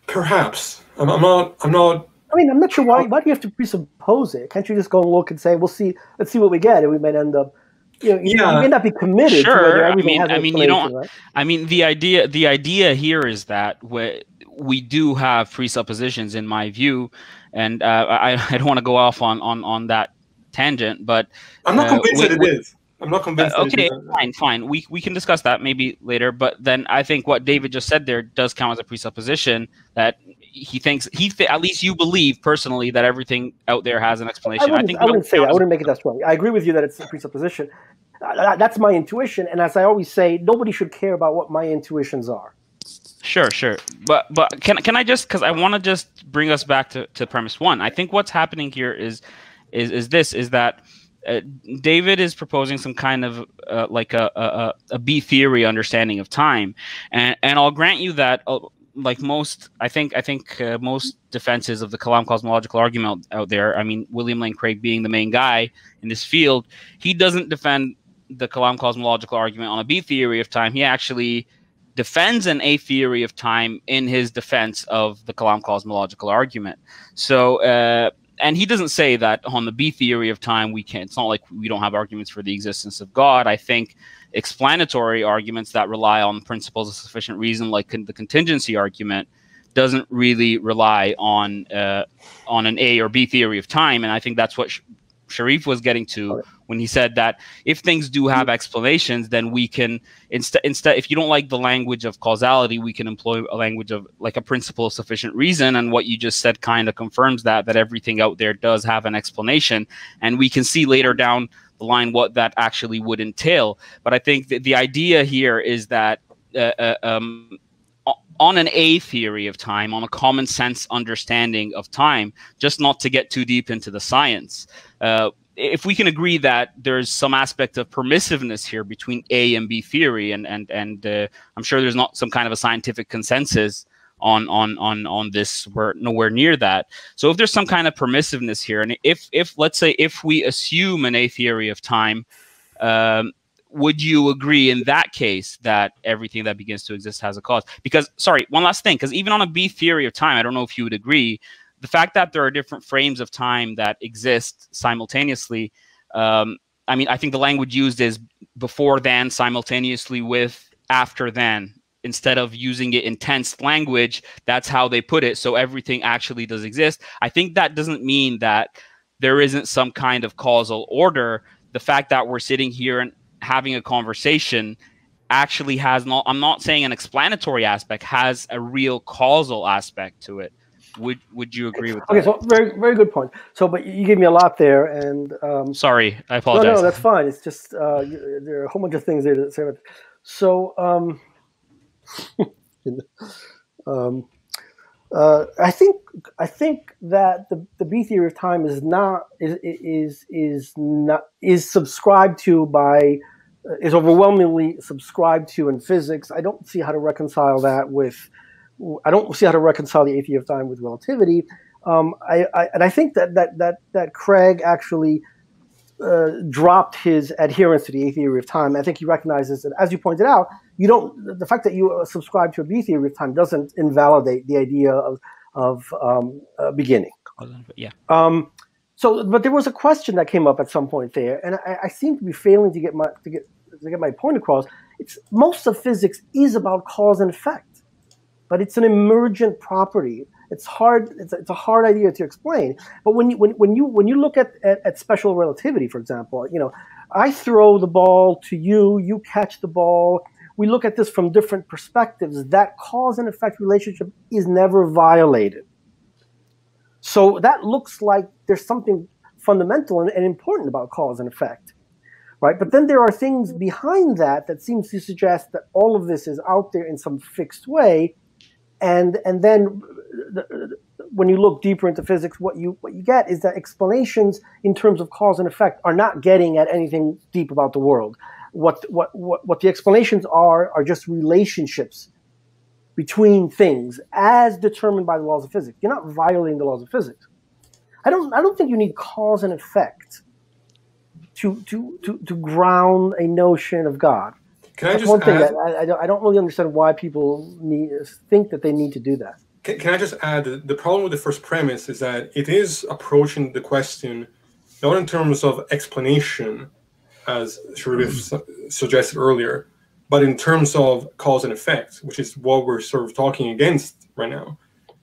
[SPEAKER 4] Perhaps. I'm not.
[SPEAKER 5] I mean, I'm not sure why. Why do you have to presuppose it? Can't you just go and look and say, "We'll see. Let's see what we get," and we might end up. You may not be committed to whether everything has an explanation, right?
[SPEAKER 6] I mean, the idea here is that we do have presuppositions, in my view, and I don't want to go off on that tangent, but
[SPEAKER 4] I'm not convinced that it is. I'm not convinced.
[SPEAKER 6] Okay, fine. We can discuss that maybe later. But then I think what David just said there does count as a presupposition that he thinks at least you believe personally that everything out there has an explanation.
[SPEAKER 5] I wouldn't say that. I wouldn't make it that strong. I agree with you that it's a presupposition. That's my intuition, and as I always say, nobody should care about what my intuitions are.
[SPEAKER 6] Sure. But can I just, because I want to just bring us back to premise one. I think what's happening here is that David is proposing some kind of like a B theory understanding of time, and I'll grant you that like most, I think most defenses of the Kalam cosmological argument out there. I mean, William Lane Craig being the main guy in this field, he doesn't defend the Kalam cosmological argument on a B theory of time. He actually defends an A theory of time in his defense of the Kalam cosmological argument. So, and he doesn't say that on the B theory of time we can't. It's not like we don't have arguments for the existence of God. I think explanatory arguments that rely on principles of sufficient reason, like the contingency argument, doesn't really rely on an A or B theory of time. And I think that's what Sharif was getting to when he said that if things do have explanations, then we can instead, if you don't like the language of causality, we can employ a language of like a principle of sufficient reason. And what you just said kind of confirms that everything out there does have an explanation, and we can see later down the line what that actually would entail. But I think that the idea here is that on an A theory of time, on a common sense understanding of time, just not to get too deep into the science, if we can agree that there's some aspect of permissiveness here between A and B theory, and I'm sure there's not some kind of a scientific consensus on this, we're nowhere near that. So if there's some kind of permissiveness here, and if let's say if we assume an A theory of time, would you agree in that case that everything that begins to exist has a cause? Because, sorry, one last thing, because even on a B theory of time, I don't know if you would agree, the fact that there are different frames of time that exist simultaneously, I mean, I think the language used is before then, simultaneously with, after then. Instead of using it in tense language, that's how they put it. So everything actually does exist. I think that doesn't mean that there isn't some kind of causal order. The fact that we're sitting here and having a conversation actually has not, I'm not saying an explanatory aspect, has a real causal aspect to it. Would you agree with that?
[SPEAKER 5] Okay, so very good point. So, but you gave me a lot there, and
[SPEAKER 6] sorry, I apologize.
[SPEAKER 5] No, that's fine. It's just there are a whole bunch of things there to say about it. So, I think that the B theory of time is subscribed to by, is overwhelmingly subscribed to in physics. I don't see how to reconcile that with. I don't see how to reconcile the A theory of time with relativity. I think that Craig actually dropped his adherence to the A theory of time. I think he recognizes that, as you pointed out, the fact that you subscribe to a B theory of time doesn't invalidate the idea of beginning.
[SPEAKER 6] Yeah.
[SPEAKER 5] But there was a question that came up at some point there, and I seem to be failing to get my point across. Most of physics is about cause and effect, but it's an emergent property. It's hard. It's a hard idea to explain. But when you look at special relativity, for example, I throw the ball to you, you catch the ball. We look at this from different perspectives. That cause and effect relationship is never violated. So that looks like there's something fundamental and important about cause and effect, right? But then there are things behind that seems to suggest that all of this is out there in some fixed way. And then when you look deeper into physics, what you get is that explanations in terms of cause and effect are not getting at anything deep about the world. What the explanations are just relationships between things as determined by the laws of physics. You're not violating the laws of physics. I don't think you need cause and effect to ground a notion of God.
[SPEAKER 4] Can I
[SPEAKER 5] That's
[SPEAKER 4] just
[SPEAKER 5] one thing
[SPEAKER 4] add,
[SPEAKER 5] that I don't really understand why people think that they need to do that.
[SPEAKER 4] Can I just add that the problem with the first premise is that it is approaching the question not in terms of explanation, as Sharif suggested earlier, but in terms of cause and effect, which is what we're sort of talking against right now.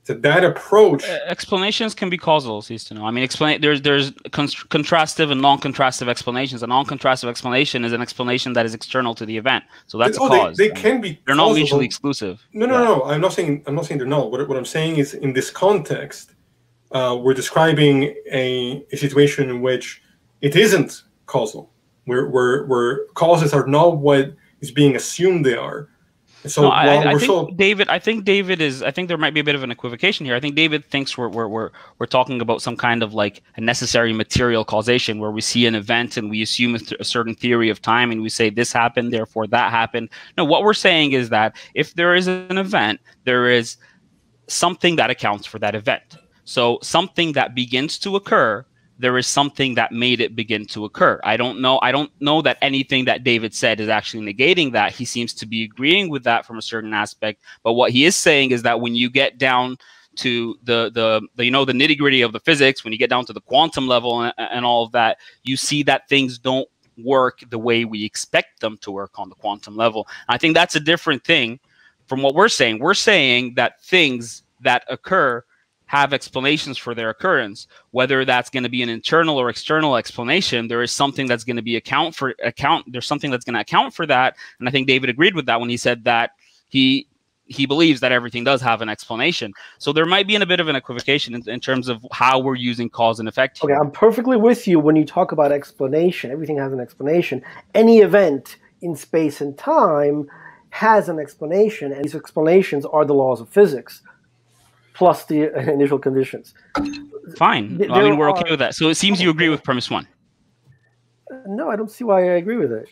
[SPEAKER 4] So that approach,
[SPEAKER 6] explanations can be causal, cease to know. I mean, there's contrastive and non-contrastive explanations. A non-contrastive explanation is an explanation that is external to the event, so that's a cause.
[SPEAKER 4] They can be.
[SPEAKER 6] They're not mutually exclusive.
[SPEAKER 4] No. I'm not saying they're not. What I'm saying is, in this context, we're describing a situation in which it isn't causal, where causes are not what is being assumed they are. So
[SPEAKER 6] no, I think there might be a bit of an equivocation here. I think David thinks we're talking about some kind of like a necessary material causation, where we see an event and we assume a certain theory of time and we say this happened, therefore that happened. No, what we're saying is that if there is an event, there is something that accounts for that event. So something that begins to occur, there is something that made it begin to occur. I don't know that anything that David said is actually negating that. He seems to be agreeing with that from a certain aspect. But what he is saying is that when you get down to the nitty-gritty of the physics, when you get down to the quantum level and all of that, you see that things don't work the way we expect them to work on the quantum level. I think that's a different thing from what we're saying. We're saying that things that occur have explanations for their occurrence. Whether that's going to be an internal or external explanation, there is something that's going to be there's something that's going to account for that. And I think David agreed with that when he said that he believes that everything does have an explanation. So there might be a bit of an equivocation in terms of how we're using cause and effect here.
[SPEAKER 5] Okay, I'm perfectly with you when you talk about explanation. Everything has an explanation. Any event in space and time has an explanation, and these explanations are the laws of physics, plus the initial conditions.
[SPEAKER 6] Fine. I mean, we're okay with that. So it seems you agree with premise one.
[SPEAKER 5] No, I don't see why I agree with it.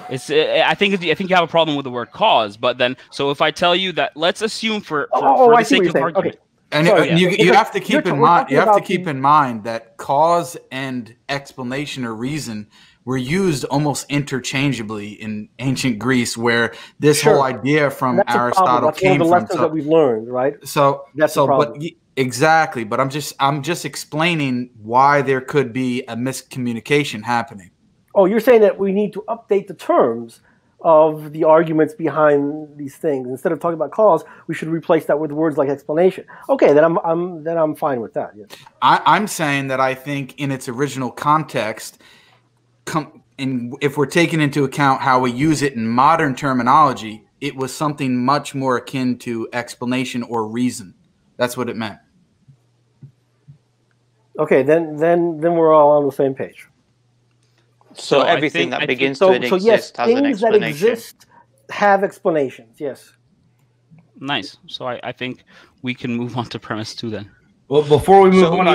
[SPEAKER 6] I think you have a problem with the word cause, but then, so if I tell you that, let's assume for
[SPEAKER 5] the
[SPEAKER 6] sake of argument.
[SPEAKER 5] Okay.
[SPEAKER 7] And you have to keep in mind. You have to keep in mind that cause and explanation or reason were used almost interchangeably in ancient Greece, where this whole idea from Aristotle came from. That's one of the lessons that we've
[SPEAKER 5] learned, right?
[SPEAKER 7] Exactly. But I'm just explaining why there could be a miscommunication happening.
[SPEAKER 5] Oh, you're saying that we need to update the terms of the arguments behind these things. Instead of talking about cause, we should replace that with words like explanation. Okay, then I'm fine with that. Yes.
[SPEAKER 7] I'm saying that I think in its original context, if we're taking into account how we use it in modern terminology, it was something much more akin to explanation or reason. That's what it meant.
[SPEAKER 5] Okay, then we're all on the same page.
[SPEAKER 3] So everything that begins to exist has an explanation. Things that exist
[SPEAKER 5] have explanations. Yes.
[SPEAKER 6] Nice. So I think we can move on to premise 2 then.
[SPEAKER 1] Well, before we move on,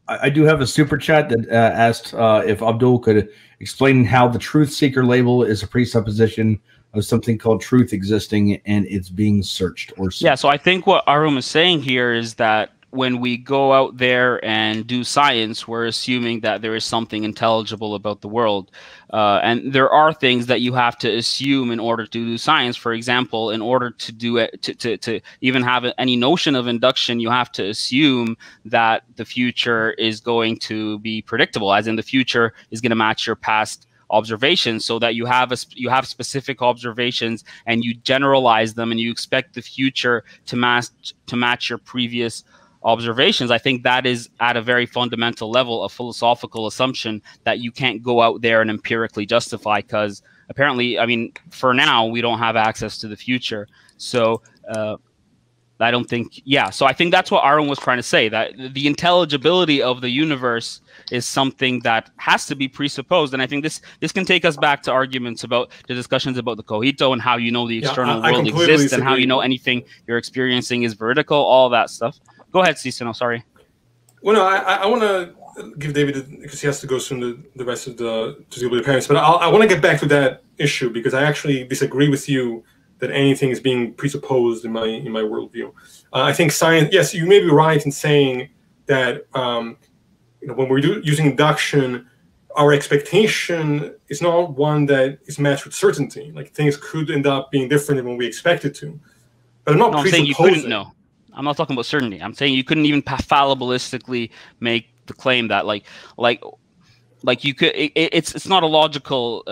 [SPEAKER 1] I do have a super chat that asked if Abdul could explain how the truth seeker label is a presupposition of something called truth existing and it's being searched or searched.
[SPEAKER 6] Yeah, so I think what Arum is saying here is that when we go out there and do science, we're assuming that there is something intelligible about the world. And there are things that you have to assume in order to do science. For example, in order to do it, to even have any notion of induction, you have to assume that the future is going to be predictable, as in the future is going to match your past observations, so that you have specific observations and you generalize them and you expect the future to match your previous observations. I think that is at a very fundamental level a philosophical assumption that you can't go out there and empirically justify, because apparently, I mean, for now, we don't have access to the future. So I don't think, so I think that's what Aaron was trying to say, that the intelligibility of the universe is something that has to be presupposed. And I think this can take us back to arguments about the discussions about the cogito and how you know the external world exists and how you know anything you're experiencing is vertical, all that stuff. Go ahead, Cecil. Sorry.
[SPEAKER 4] Well, no, I want to give David, because he has to go soon, the rest of to deal with the parents. But I want to get back to that issue, because I actually disagree with you that anything is being presupposed in my worldview. I think science. Yes, you may be right in saying that when we're using induction, our expectation is not one that is matched with certainty. Like, things could end up being different than when we expected to. But I'm not presupposing.
[SPEAKER 6] Saying you couldn't know. I'm not talking about certainty. I'm saying you couldn't even fallibilistically make the claim that like you could. It's not a logical.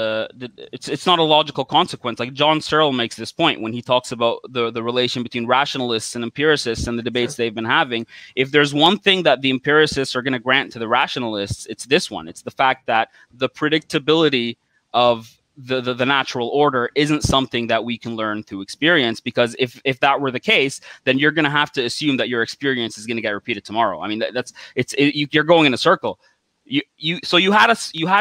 [SPEAKER 6] It's not a logical consequence. Like John Searle makes this point when he talks about the relation between rationalists and empiricists and the debates they've been having. If there's one thing that the empiricists are going to grant to the rationalists, it's this one. It's the fact that the predictability of the natural order isn't something that we can learn through experience, because if that were the case, then you're going to have to assume that your experience is going to get repeated tomorrow. I mean, you're going in a circle. So you had a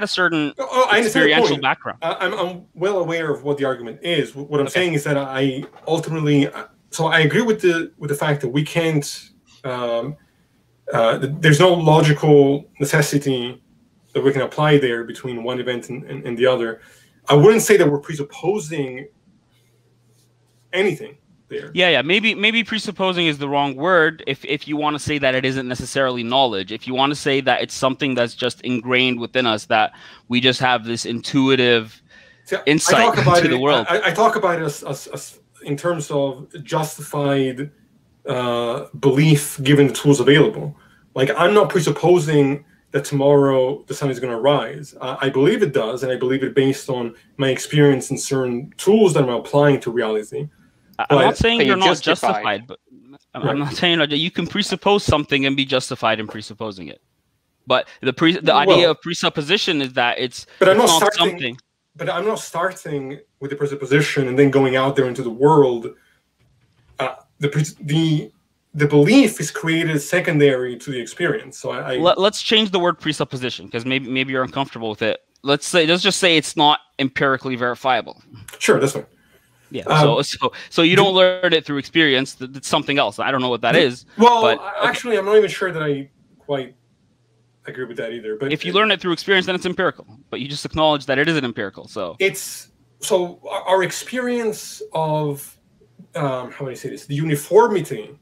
[SPEAKER 6] certain experiential background.
[SPEAKER 4] I'm well aware of what the argument is. What I'm saying is that I ultimately, so I agree with the fact that we can't. There's no logical necessity that we can apply there between one event and the other. I wouldn't say that we're presupposing anything there.
[SPEAKER 6] Yeah. Maybe presupposing is the wrong word if you want to say that it isn't necessarily knowledge. If you want to say that it's something that's just ingrained within us, that we just have this intuitive insight into the world.
[SPEAKER 4] I talk about it as in terms of justified belief given the tools available. Like, I'm not presupposing that tomorrow the sun is going to rise. I believe it does, and I believe it based on my experience in certain tools that I'm applying to reality.
[SPEAKER 6] I'm not saying you're not justified, but I'm not saying that you can presuppose something and be justified in presupposing it. But the idea of presupposition is that it's not something.
[SPEAKER 4] But I'm not starting with the presupposition and then going out there into the world. The belief is created secondary to the experience. So
[SPEAKER 6] let's change the word presupposition, because maybe you're uncomfortable with it. Let's just say it's not empirically verifiable.
[SPEAKER 4] Sure, that's fine.
[SPEAKER 6] Yeah. So you don't learn it through experience. It's something else. I don't know what that is.
[SPEAKER 4] Well,
[SPEAKER 6] but,
[SPEAKER 4] actually, I'm not even sure that I quite agree with that either. But
[SPEAKER 6] if you learn it through experience, then it's empirical. But you just acknowledge that it isn't empirical. So
[SPEAKER 4] our experience of how do I say this? The uniformity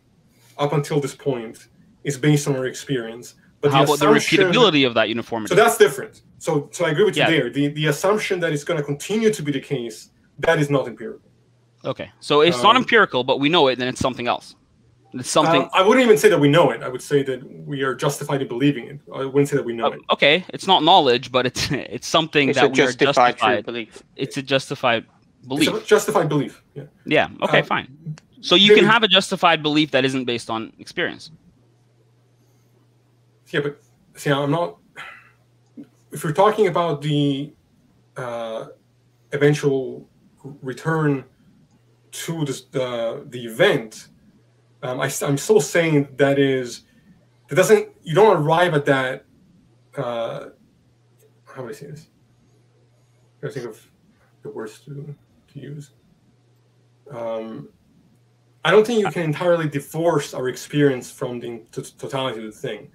[SPEAKER 4] up until this point is based on our experience. But
[SPEAKER 6] how about the repeatability of that uniformity?
[SPEAKER 4] So that's different. So I agree with you there. The assumption that it's going to continue to be the case, that is not empirical.
[SPEAKER 6] Okay, so it's not empirical, but we know it, then it's something else. It's something.
[SPEAKER 4] I wouldn't even say that we know it. I would say that we are justified in believing it. I wouldn't say that we know it.
[SPEAKER 6] Okay, it's not knowledge, but it's something that we are justified.
[SPEAKER 3] Belief.
[SPEAKER 6] It's a justified belief.
[SPEAKER 4] It's a justified belief. Yeah.
[SPEAKER 6] Yeah. Okay. Fine. So you can have a justified belief that isn't based on experience.
[SPEAKER 4] Yeah, but see, I'm not. If we're talking about the eventual return to the event, I'm still saying you don't arrive at that. How do I say this? I think of the words to use. I don't think you can entirely divorce our experience from the totality of the thing.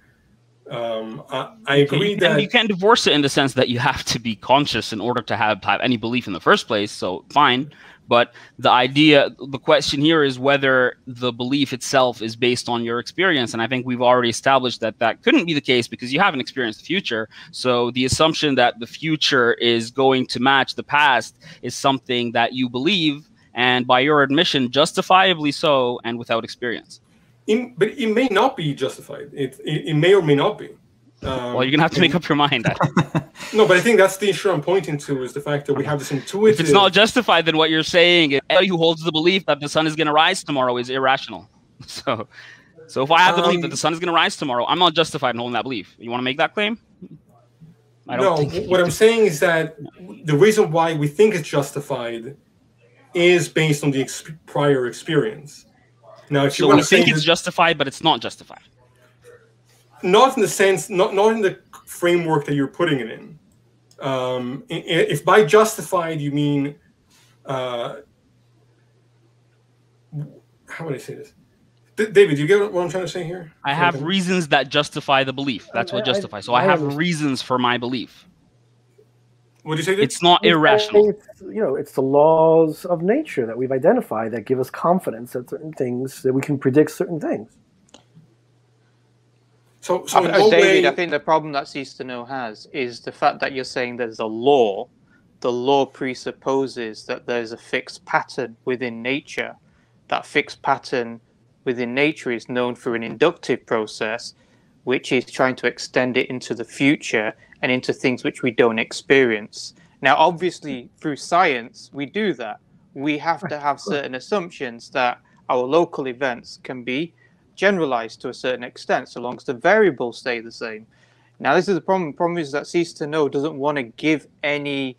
[SPEAKER 4] I agree that
[SPEAKER 6] you can't divorce it in the sense that you have to be conscious in order to have any belief in the first place. So fine, but the question here is whether the belief itself is based on your experience, and I think we've already established that couldn't be the case because you haven't experienced the future. So the assumption that the future is going to match the past is something that you believe, and by your admission, justifiably so, and without experience.
[SPEAKER 4] But it may not be justified. It may or may not be.
[SPEAKER 6] Well, you're going to have to make up your mind.
[SPEAKER 4] No, but I think that's the issue I'm pointing to, is the fact that we have this intuitive...
[SPEAKER 6] If it's not justified, then what you're saying is anybody who holds the belief that the sun is going to rise tomorrow is irrational. So if I have the belief that the sun is going to rise tomorrow, I'm not justified in holding that belief. You want to make that claim?
[SPEAKER 4] What I'm saying is that the reason why we think it's justified is based on the prior experience. Now, if you want to
[SPEAKER 6] think it's justified, but it's not justified.
[SPEAKER 4] Not in the sense, not in the framework that you're putting it in. If by justified you mean, how would I say this? David, you get what I'm trying to say here?
[SPEAKER 6] I have reasons that justify the belief. That's what justifies. So I have reasons for my belief.
[SPEAKER 4] What did you say, David?
[SPEAKER 6] It's not irrational.
[SPEAKER 5] It's the laws of nature that we've identified that give us confidence that certain things, that we can predict certain things.
[SPEAKER 4] So
[SPEAKER 3] David, I think the problem that Cease to Know has is the fact that you're saying there's a law. The law presupposes that there's a fixed pattern within nature. That fixed pattern within nature is known through an inductive process, which is trying to extend it into the future and into things which we don't experience. Now, obviously, through science, we do that. We have to have certain assumptions that our local events can be generalized to a certain extent, so long as the variables stay the same. Now, this is the problem. The problem is that Cease to Know doesn't want to give any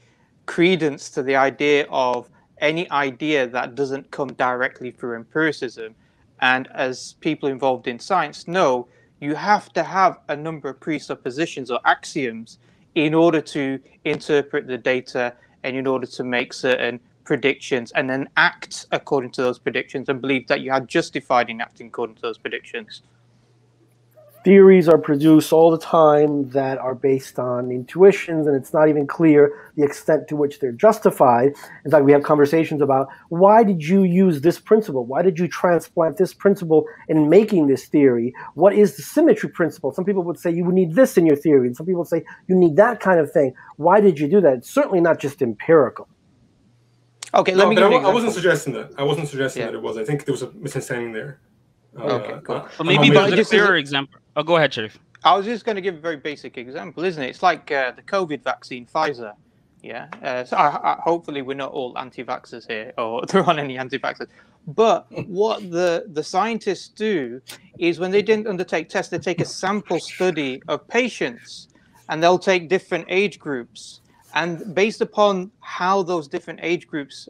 [SPEAKER 3] credence to the idea of any idea that doesn't come directly through empiricism. And as people involved in science know, you have to have a number of presuppositions or axioms in order to interpret the data and in order to make certain predictions and then act according to those predictions and believe that you are justified in acting according to those predictions.
[SPEAKER 5] Theories are produced all the time that are based on intuitions, and it's not even clear the extent to which they're justified. In fact, we have conversations about, why did you use this principle? Why did you transplant this principle in making this theory? What is the symmetry principle? Some people would say you would need this in your theory, and some people would say you need that kind of thing. Why did you do that? It's certainly not just empirical.
[SPEAKER 3] Okay, let me give you an example.
[SPEAKER 4] I wasn't suggesting that. I wasn't suggesting that it was. I think there was a misunderstanding there.
[SPEAKER 3] Okay, cool.
[SPEAKER 6] Well, maybe there's a clearer example. Oh, go ahead, Sharif.
[SPEAKER 3] I was just going to give a very basic example, isn't it? It's like the COVID vaccine, Pfizer. Yeah. So hopefully we're not all anti-vaxxers here, or there aren't any anti-vaxxers. But what the scientists do is, when they didn't undertake tests, they take a sample study of patients, and they'll take different age groups. And based upon how those different age groups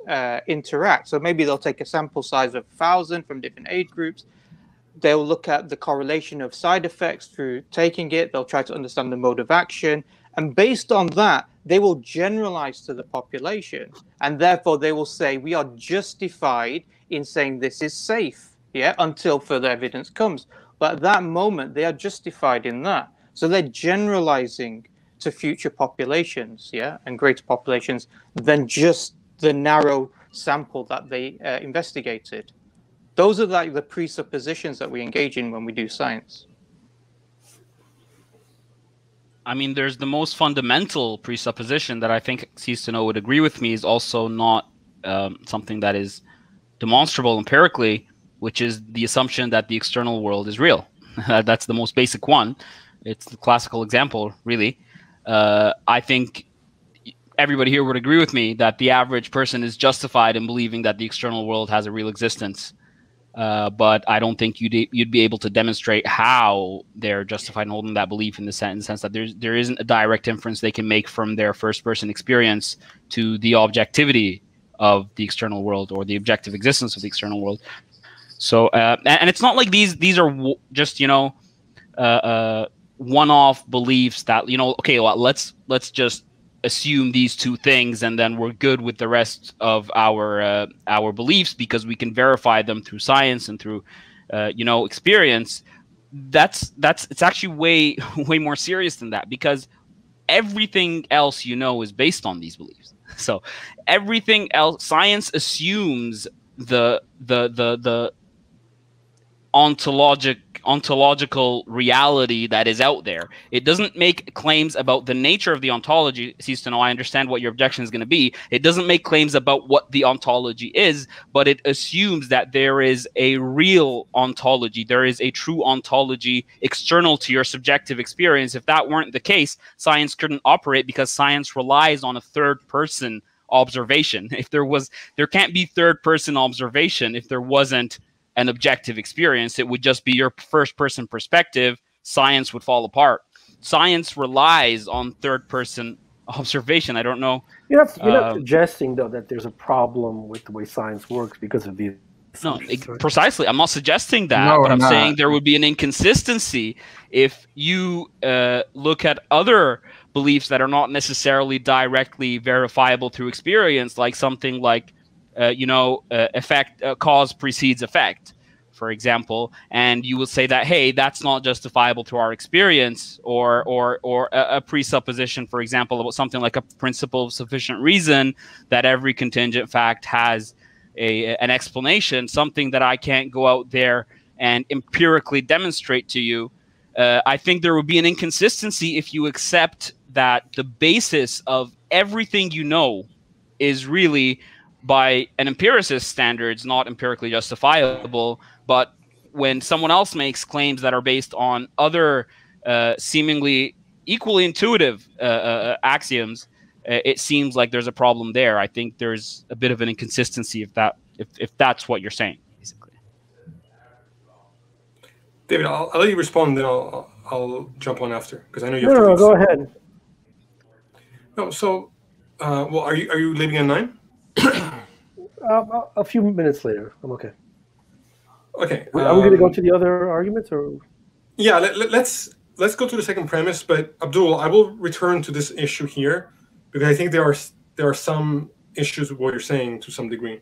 [SPEAKER 3] interact, so maybe they'll take a sample size of 1,000 from different age groups. They'll look at the correlation of side effects through taking it. They'll try to understand the mode of action. And based on that, they will generalize to the population. And therefore, they will say, we are justified in saying this is safe, until further evidence comes. But at that moment, they are justified in that. So they're generalizing to future populations, and greater populations than just the narrow sample that they investigated. Those are like the presuppositions that we engage in when we do science.
[SPEAKER 6] I mean, there's the most fundamental presupposition that I think Cease to Know would agree with me is also not something that is demonstrable empirically, which is the assumption that the external world is real. That's the most basic one. It's the classical example, really. I think everybody here would agree with me that the average person is justified in believing that the external world has a real existence. But I don't think you'd be able to demonstrate how they're justified in holding that belief in the sense that there isn't a direct inference they can make from their first-person experience to the objectivity of the external world or the objective existence of the external world. So, and it's not like these are just one-off beliefs that okay, well, let's just assume these two things and then we're good with the rest of our beliefs because we can verify them through science and through experience. It's actually way more serious than that, because everything else is based on these beliefs. So everything else, science assumes the ontological reality that is out there. It doesn't make claims about the nature of the ontology. Cease to Know, I understand what your objection is going to be. It doesn't make claims about what the ontology is, but it assumes that there is a real ontology. There is a true ontology external to your subjective experience. If that weren't the case, science couldn't operate, because science relies on a third-person observation. There can't be third-person observation if there wasn't an objective experience. It would just be your first-person perspective. Science would fall apart. Science relies on third-person observation. I don't know.
[SPEAKER 5] You're not suggesting, though, that there's a problem with the way science works because of these.
[SPEAKER 6] No, precisely. I'm not suggesting that, but I'm saying there would be an inconsistency if you look at other beliefs that are not necessarily directly verifiable through experience, like something like cause precedes effect. for example, and you will say that, hey, that's not justifiable to our experience, or a presupposition, for example, about something like a principle of sufficient reason, that every contingent fact has an explanation, something that I can't go out there and empirically demonstrate to you. I think there would be an inconsistency if you accept that the basis of everything you know is really, by an empiricist standards, not empirically justifiable. But when someone else makes claims that are based on other seemingly equally intuitive axioms, it seems like there's a problem there. I think there's a bit of an inconsistency if that's what you're saying, basically.
[SPEAKER 4] David, I'll let you respond, then I'll jump on after, because I know you.
[SPEAKER 5] No, go ahead.
[SPEAKER 4] No, so, well, are you leaving at 9?
[SPEAKER 5] A few minutes later, I'm okay.
[SPEAKER 4] Okay.
[SPEAKER 5] Are we going to go to the other arguments, or?
[SPEAKER 4] Yeah, let's go to the second premise. But Abdul, I will return to this issue here, because I think there are some issues with what you're saying to some degree.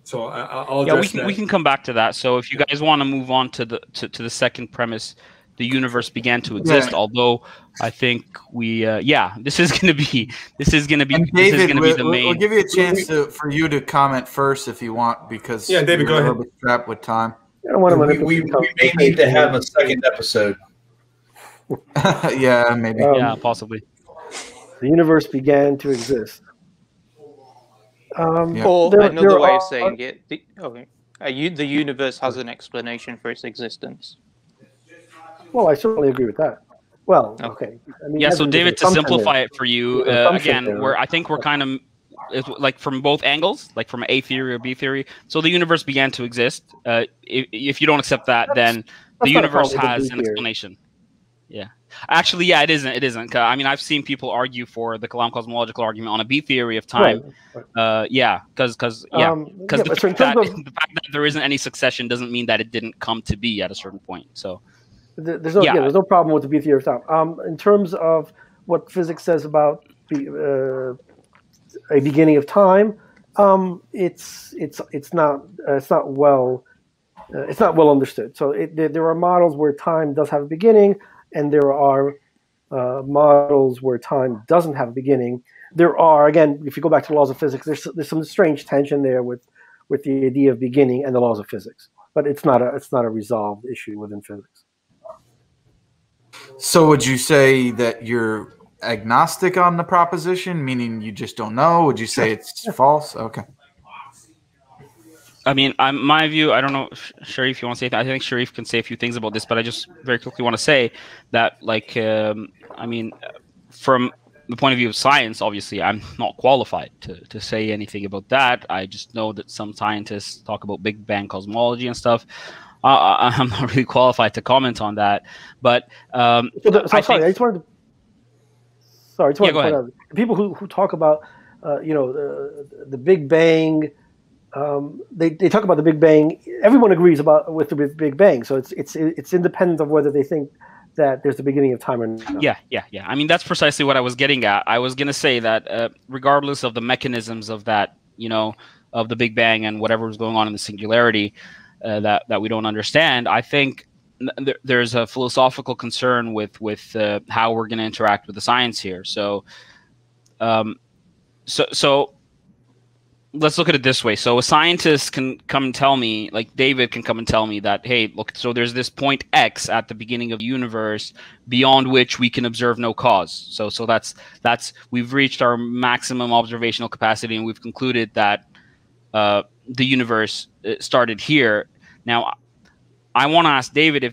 [SPEAKER 4] So I'll address that.
[SPEAKER 6] We can come back to that. So if you guys want to move on to the second premise, the universe began to exist. Yeah. Although I think this is going to be the main.
[SPEAKER 7] We'll give you a chance for you to comment first if you want, because
[SPEAKER 4] David, go ahead.
[SPEAKER 7] Strapped with time.
[SPEAKER 1] We may need to have a second episode.
[SPEAKER 7] Yeah, maybe.
[SPEAKER 6] Possibly.
[SPEAKER 5] The universe began to exist.
[SPEAKER 3] Or another way of saying it, the universe has an explanation for its existence.
[SPEAKER 5] Well, I certainly agree with that. Well, okay. I mean,
[SPEAKER 6] so David, to simplify it for you, again, I think we're kind of like from both angles, like from A theory or B theory. So the universe began to exist. If you don't accept that, then the universe has an explanation. Yeah. Actually, it isn't. It isn't. I mean, I've seen people argue for the Kalam cosmological argument on a B theory of time. Right. Because the fact that there isn't any succession doesn't mean that it didn't come to be at a certain point. So
[SPEAKER 5] there's no problem with the B theory of time. In terms of what physics says about a beginning of time, it's not well understood. So there are models where time does have a beginning, and there are models where time doesn't have a beginning. There are, again, if you go back to the laws of physics, there's some strange tension there with the idea of beginning and the laws of physics. But it's not a resolved issue within physics.
[SPEAKER 7] So would you say that you're agnostic on the proposition, meaning you just don't know? Would you say it's false? Okay.
[SPEAKER 6] I mean, my view, I don't know, Sharif, if you want to say that. I think Sharif can say a few things about this, but I just very quickly want to say that, from the point of view of science, obviously, I'm not qualified to say anything about that. I just know that some scientists talk about Big Bang cosmology and stuff. I'm not really qualified to comment on that. But
[SPEAKER 5] I just wanted to point out, people who talk about, the Big Bang. They talk about the Big Bang. Everyone agrees with the Big Bang, so it's independent of whether they think that there's the beginning of time or not.
[SPEAKER 6] Yeah. I mean, that's precisely what I was getting at. I was going to say that regardless of the mechanisms of that, of the Big Bang and whatever was going on in the singularity that we don't understand, I think there's a philosophical concern with how we're going to interact with the science here. So let's look at it this way. So a scientist can come and tell me, like David can come and tell me that, hey, look, so there's this point X at the beginning of the universe beyond which we can observe no cause. So that's we've reached our maximum observational capacity, and we've concluded that the universe started here. Now, I want to ask David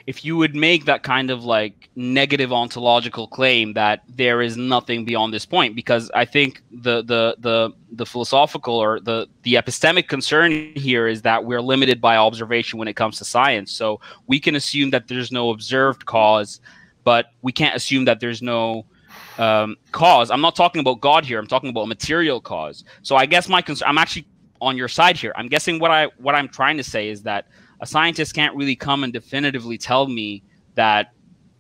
[SPEAKER 6] if you would make that kind of like negative ontological claim that there is nothing beyond this point, because I think the philosophical or the epistemic concern here is that we're limited by observation when it comes to science. So we can assume that there's no observed cause, but we can't assume that there's no cause. I'm not talking about God here. I'm talking about a material cause. So I guess I'm actually on your side here. I'm guessing what I'm trying to say is that a scientist can't really come and definitively tell me that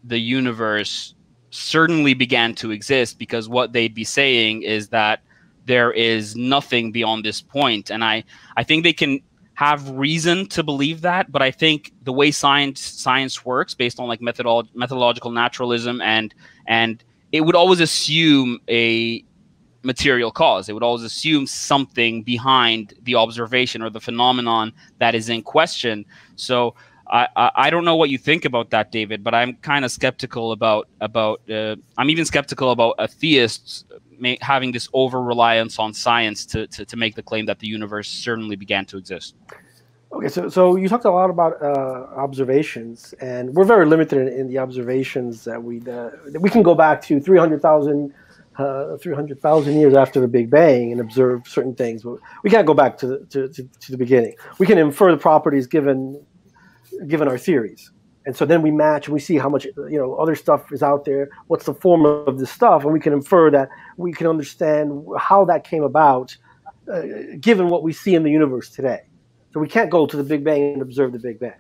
[SPEAKER 6] the universe certainly began to exist, because what they'd be saying is that there is nothing beyond this point. And I think they can have reason to believe that, but I think the way science works, based on like methodological naturalism, and it would always assume a material cause. It would always assume something behind the observation or the phenomenon that is in question. So I don't know what you think about that, David, but I'm kind of skeptical about I'm even skeptical about atheists having this over reliance on science to make the claim that the universe certainly began to exist.
[SPEAKER 5] Okay, so you talked a lot about observations, and we're very limited in the observations that we can go back to 300,000 years after the Big Bang and observe certain things, but we can't go back to the beginning. We can infer the properties given our theories, and so then we match and we see how much other stuff is out there. What's the form of this stuff, and we can infer that. We can understand how that came about, given what we see in the universe today. So we can't go to the Big Bang and observe the Big Bang.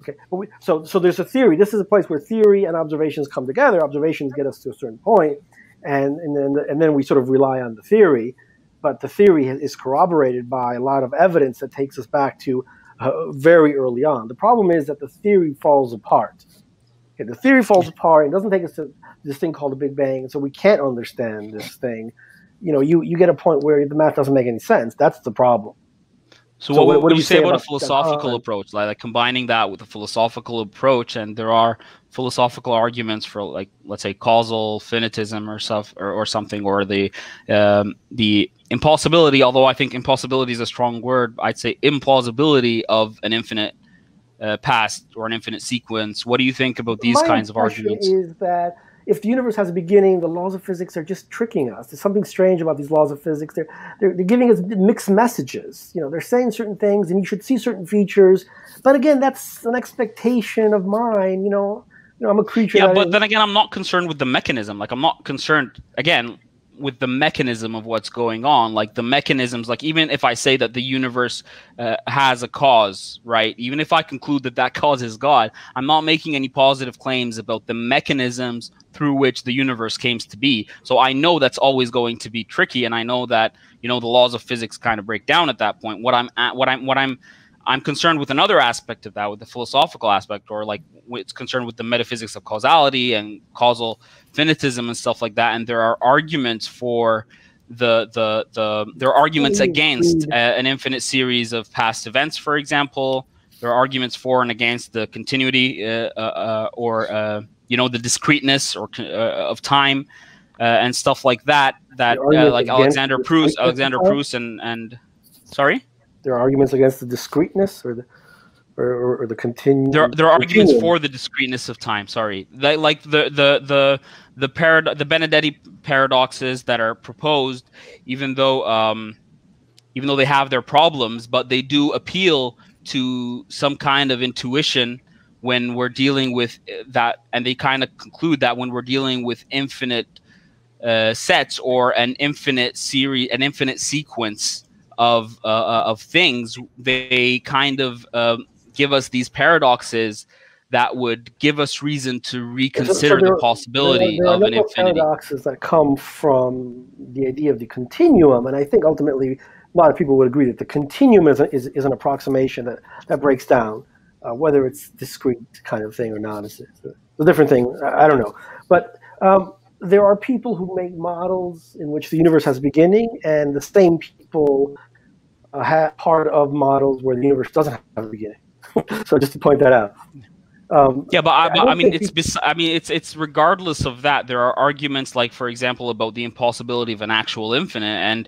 [SPEAKER 5] Okay, but so there's a theory. This is a place where theory and observations come together. Observations get us to a certain point, and then we sort of rely on the theory. But the theory is corroborated by a lot of evidence that takes us back to very early on. The problem is that the theory falls apart. Okay, the theory falls apart and doesn't take us to this thing called the Big Bang, and so we can't understand this thing. You get a point where the math doesn't make any sense. That's the problem.
[SPEAKER 6] So what would you say about a philosophical approach, like combining that with a philosophical approach? And there are philosophical arguments for, like, let's say, causal finitism or something, or the impossibility. Although I think impossibility is a strong word, I'd say implausibility of an infinite past or an infinite sequence. What do you think about these kinds of arguments?
[SPEAKER 5] My impression is that if the universe has a beginning, the laws of physics are just tricking us. There's something strange about these laws of physics. They're giving us mixed messages. They're saying certain things, and you should see certain features. But again, that's an expectation of mine. I'm a creature.
[SPEAKER 6] Yeah, but then again, I'm not concerned with the mechanism. Like, I'm not concerned again with the mechanism of what's going on. Like, the mechanisms, like, even if I say that the universe has a cause, right? Even if I conclude that cause is God, I'm not making any positive claims about the mechanisms through which the universe came to be. So I know that's always going to be tricky, and I know that the laws of physics kind of break down at that point. I'm concerned with another aspect of that, with the philosophical aspect, or like it's concerned with the metaphysics of causality and causal finitism and stuff like that. And there are arguments for there are arguments against an infinite series of past events, for example. There are arguments for and against the continuity the discreteness of time and stuff like that. Like Alexander Proust and sorry.
[SPEAKER 5] There are arguments against the discreteness or the continuum.
[SPEAKER 6] There are arguments for the discreteness of time. Sorry, like the Benedetti paradoxes that are proposed, even though they have their problems, but they do appeal to some kind of intuition when we're dealing with that, and they kind of conclude that when we're dealing with infinite sets or an infinite series, an infinite sequence of things, they kind of give us these paradoxes that would give us reason to reconsider the possibility of an infinity.
[SPEAKER 5] Paradoxes that come from the idea of the continuum, and I think ultimately a lot of people would agree that the continuum is an approximation that breaks down. Whether it's discrete kind of thing or not is a different thing. I don't know. But there are people who make models in which the universe has a beginning, and the same people have part of models where the universe doesn't have a beginning. So just to point that out.
[SPEAKER 6] It's regardless of that. There are arguments, like, for example, about the impossibility of an actual infinite, and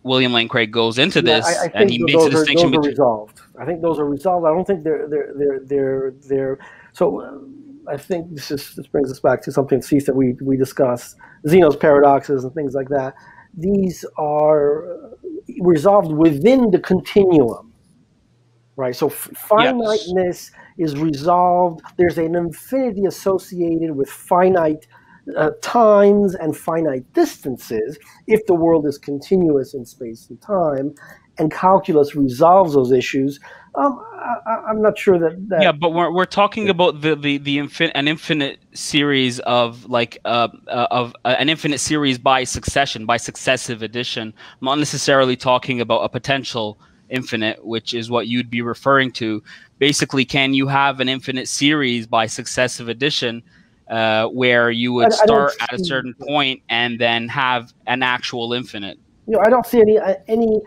[SPEAKER 6] William Lane Craig goes into this, and he makes a distinction between.
[SPEAKER 5] Resolved. I think those are resolved. I don't think they're. So I think this brings us back to something, Cease, that we discussed, Zeno's paradoxes and things like that. These are resolved within the continuum, right? So finiteness is resolved. There's an infinity associated with finite times and finite distances if the world is continuous in space and time, and calculus resolves those issues. I'm not sure that.
[SPEAKER 6] Yeah, but we're talking about an infinite series of an infinite series by succession, by successive addition. I'm not necessarily talking about a potential infinite, which is what you'd be referring to. Basically, can you have an infinite series by successive addition, where you would start at a certain point and then have an actual infinite?
[SPEAKER 5] I don't see any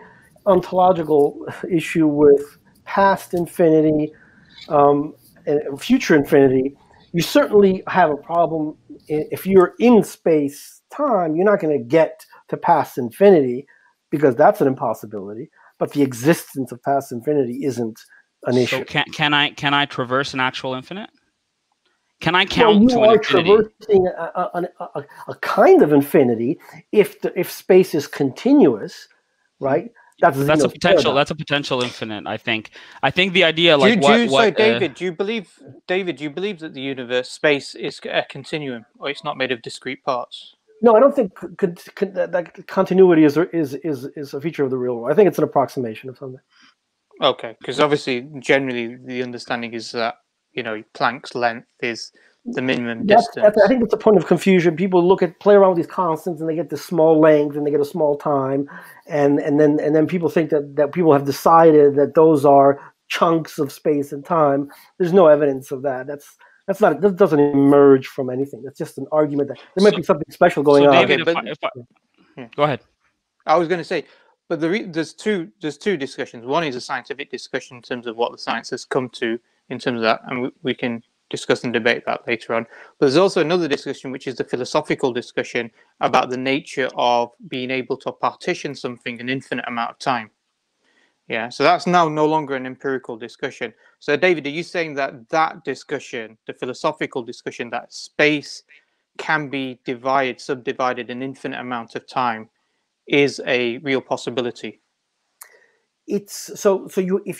[SPEAKER 5] ontological issue with past infinity and future infinity. You certainly have a problem if you're in space-time. You're not going to get to past infinity because that's an impossibility. But the existence of past infinity isn't an issue.
[SPEAKER 6] So can I traverse an actual infinite? Can I count to
[SPEAKER 5] you
[SPEAKER 6] an
[SPEAKER 5] are
[SPEAKER 6] infinity?
[SPEAKER 5] traversing a kind of infinity if space is continuous, right? That's
[SPEAKER 6] a potential. That's a potential infinite. I think the idea, like,
[SPEAKER 3] David, do you believe that the universe space is a continuum, or it's not made of discrete parts?
[SPEAKER 5] No, I don't think that continuity is a feature of the real world. I think it's an approximation of something.
[SPEAKER 3] Okay, because obviously, generally, the understanding is that Planck's length is the minimum distance.
[SPEAKER 5] I think that's a point of confusion. People play around with these constants, and they get this small length, and they get a small time, and then people think that people have decided that those are chunks of space and time. There's no evidence of that. That doesn't emerge from anything. That's just an argument that there might be something special going on.
[SPEAKER 6] David, go ahead.
[SPEAKER 3] I was going to say, but there's two discussions. One is a scientific discussion in terms of what the science has come to in terms of that, and we can discuss and debate that later on. But there's also another discussion, which is the philosophical discussion about the nature of being able to partition something an infinite amount of time. Yeah, so that's now no longer an empirical discussion. So, David, are you saying that discussion, the philosophical discussion, that space can be subdivided an infinite amount of time, is a real possibility?
[SPEAKER 5] If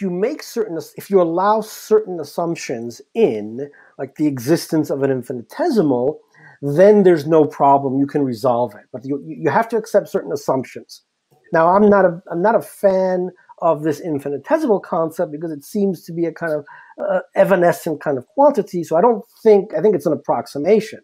[SPEAKER 5] you allow certain assumptions in, like the existence of an infinitesimal, then there's no problem. You can resolve it, but you have to accept certain assumptions. Now, I'm not a fan of this infinitesimal concept because it seems to be a kind of evanescent kind of quantity. So I think it's an approximation.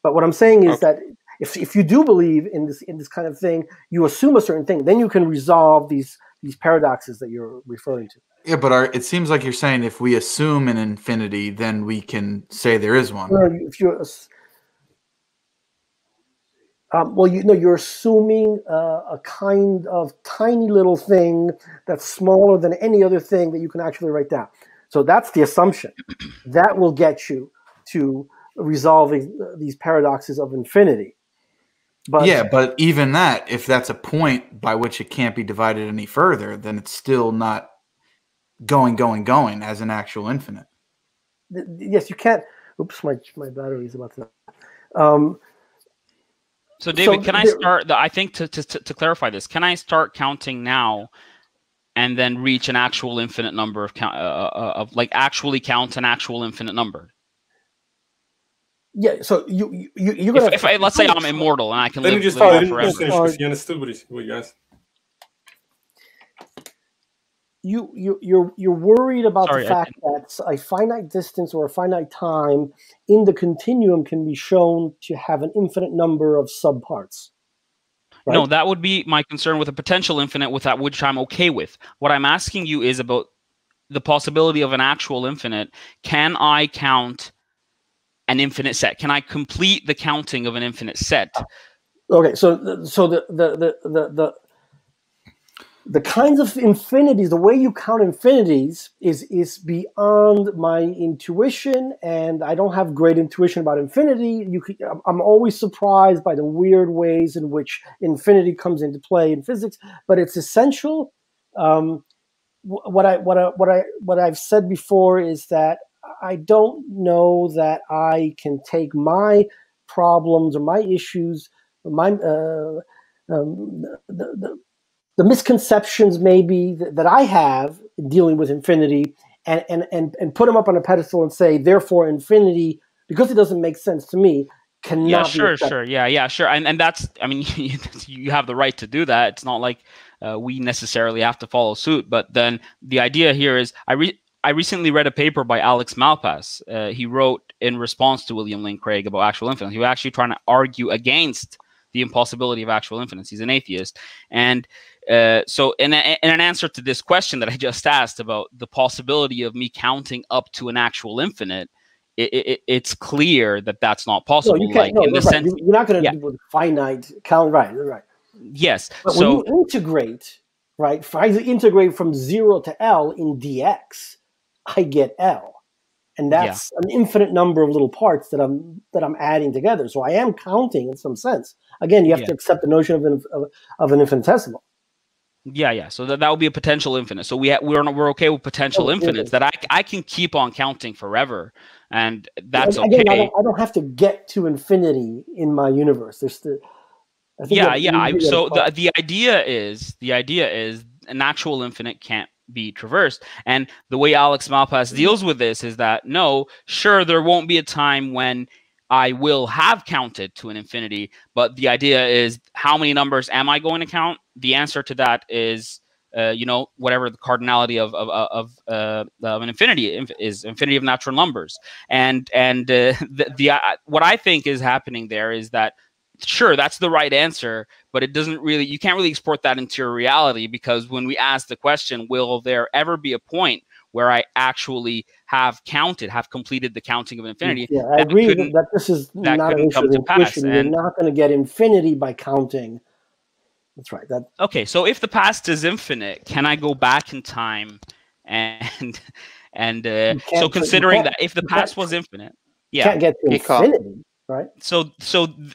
[SPEAKER 5] But what I'm saying is that if you do believe in this kind of thing, you assume a certain thing, then you can resolve these paradoxes that you're referring to.
[SPEAKER 7] Yeah, but it seems like you're saying if we assume an infinity, then we can say there is one.
[SPEAKER 5] You're assuming a kind of tiny little thing that's smaller than any other thing that you can actually write down. So that's the assumption. That will get you to resolving these paradoxes of infinity.
[SPEAKER 7] But even that, if that's a point by which it can't be divided any further, then it's still not going as an actual infinite.
[SPEAKER 5] Yes, you can't. Oops, my battery is about to.
[SPEAKER 6] So, David, can I start? I think to clarify this, can I start counting now, and then reach an actual infinite number of actually count an actual infinite number?
[SPEAKER 5] Yeah. So you're gonna.
[SPEAKER 6] If let's say I'm immortal and I can live forever.
[SPEAKER 5] You're worried about the fact that a finite distance or a finite time in the continuum can be shown to have an infinite number of subparts. Right?
[SPEAKER 6] No, that would be my concern with a potential infinite, with that, which I'm okay with. What I'm asking you is about the possibility of an actual infinite. Can I count an infinite set? Can I complete the counting of an infinite set?
[SPEAKER 5] Okay, so the kinds of infinities, the way you count infinities is beyond my intuition, and I don't have great intuition about infinity. I'm always surprised by the weird ways in which infinity comes into play in physics, but it's essential. What I've said before is that I don't know that I can take my problems or my issues, the misconceptions maybe that I have in dealing with infinity and put them up on a pedestal and say, therefore, infinity, because it doesn't make sense to me, cannot be accepted.
[SPEAKER 6] Sure. Yeah, sure. And that's, I mean, you have the right to do that. It's not like we necessarily have to follow suit. But then the idea here is, I recently read a paper by Alex Malpass. He wrote in response to William Lane Craig about actual infinite. He was actually trying to argue against the impossibility of actual infinite. He's an atheist. And so in an answer to this question that I just asked about the possibility of me counting up to an actual infinite, it's clear that that's not possible.
[SPEAKER 5] No, you can't.
[SPEAKER 6] Like,
[SPEAKER 5] Right. You're not going to do finite count. Right.
[SPEAKER 6] Yes.
[SPEAKER 5] But when you integrate, right? If I integrate from 0 to L in dx, I get L. And that's an infinite number of little parts that I'm adding together. So I am counting in some sense. Again, you have to accept the notion of an infinitesimal.
[SPEAKER 6] Yeah. So that would be a potential infinite. So we're okay with potential infinites that I can keep on counting forever, and that's
[SPEAKER 5] again,
[SPEAKER 6] okay.
[SPEAKER 5] I don't have to get to infinity in my universe. There's the
[SPEAKER 6] the idea is an actual infinite can't be traversed, and the way Alex Malpass deals with this is that there won't be a time when I will have counted to an infinity, but the idea is, how many numbers am I going to count? The answer to that is whatever the cardinality of an infinity is, infinity of natural numbers. And what I think is happening there is that, sure, that's the right answer, but you can't really export that into your reality, because when we ask the question, will there ever be a point where I actually have completed the counting of infinity?
[SPEAKER 5] Yeah, I agree that this is not an issue of intuition. You're not going to get infinity by counting. That's right.
[SPEAKER 6] Okay, so if the past is infinite, can I go back in time and so considering that if the past was infinite,
[SPEAKER 5] you can't get to infinity. Right.
[SPEAKER 6] So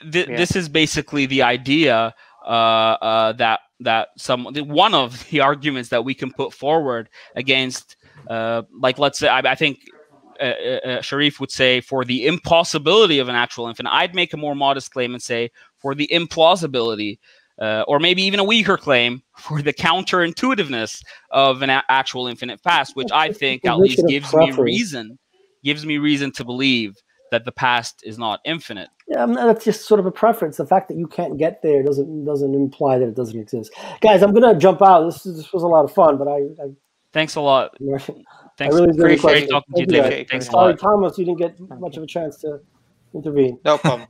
[SPEAKER 6] this is basically the idea that one of the arguments that we can put forward against, let's say, I think Sharif would say, for the impossibility of an actual infinite. I'd make a more modest claim and say, for the implausibility, or maybe even a weaker claim, for the counterintuitiveness of an actual infinite past, which I think at least gives me reason to believe that the past is not infinite.
[SPEAKER 5] Yeah, that's just sort of a preference. The fact that you can't get there doesn't imply that it doesn't exist. Guys, I'm going to jump out. This was a lot of fun, but I
[SPEAKER 6] thanks a lot.
[SPEAKER 5] Thanks. I really
[SPEAKER 6] appreciate talking to you, David. Thanks a lot.
[SPEAKER 5] Sorry, Thomas, you didn't get much of a chance to intervene.
[SPEAKER 3] No problem.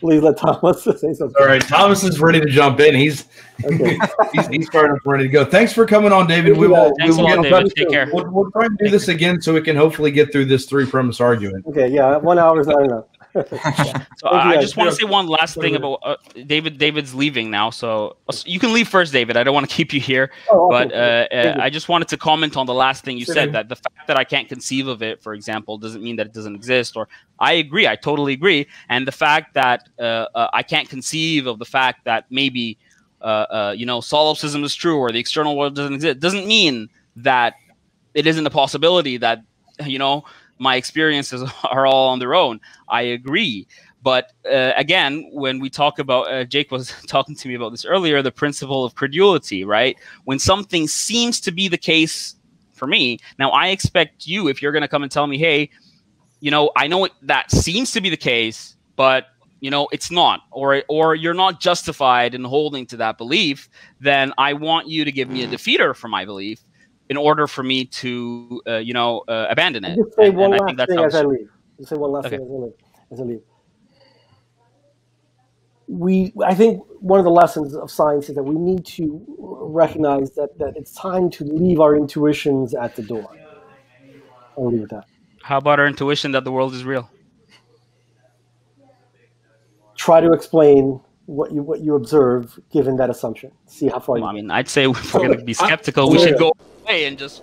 [SPEAKER 5] Please let Thomas say something.
[SPEAKER 1] All right, Thomas is ready to jump in. He's starting up, ready to go. Thanks for coming on, David.
[SPEAKER 6] Thanks a lot, David. Take care.
[SPEAKER 1] We'll try and do this again so we can hopefully get through this 3-premise argument.
[SPEAKER 5] Okay, 1 hour is not enough.
[SPEAKER 6] So I just want to say one last thing about David. David's leaving now, so you can leave first, David. I don't want to keep you here, but I just wanted to comment on the last thing you said, that the fact that I can't conceive of it, for example, doesn't mean that it doesn't exist. Or I agree, I totally agree, and the fact that I can't conceive of the fact that maybe solipsism is true or the external world doesn't exist doesn't mean that it isn't a possibility that my experiences are all on their own. I agree. But again, when we talk about, Jake was talking to me about this earlier, the principle of credulity, right? When something seems to be the case for me, now I expect you, if you're going to come and tell me, hey, I know that seems to be the case, but it's not, or you're not justified in holding to that belief, then I want you to give me a defeater for my belief, in order for me to, abandon it.
[SPEAKER 5] Just say one last thing as I leave. Just say one last thing as I leave. I think one of the lessons of science is that we need to recognize that it's time to leave our intuitions at the door. I'll leave it at that.
[SPEAKER 6] How about our intuition that the world is real?
[SPEAKER 5] Try to explain what you observe given that assumption. See how far you.
[SPEAKER 6] I'd say if we're going to be skeptical, we should go away and just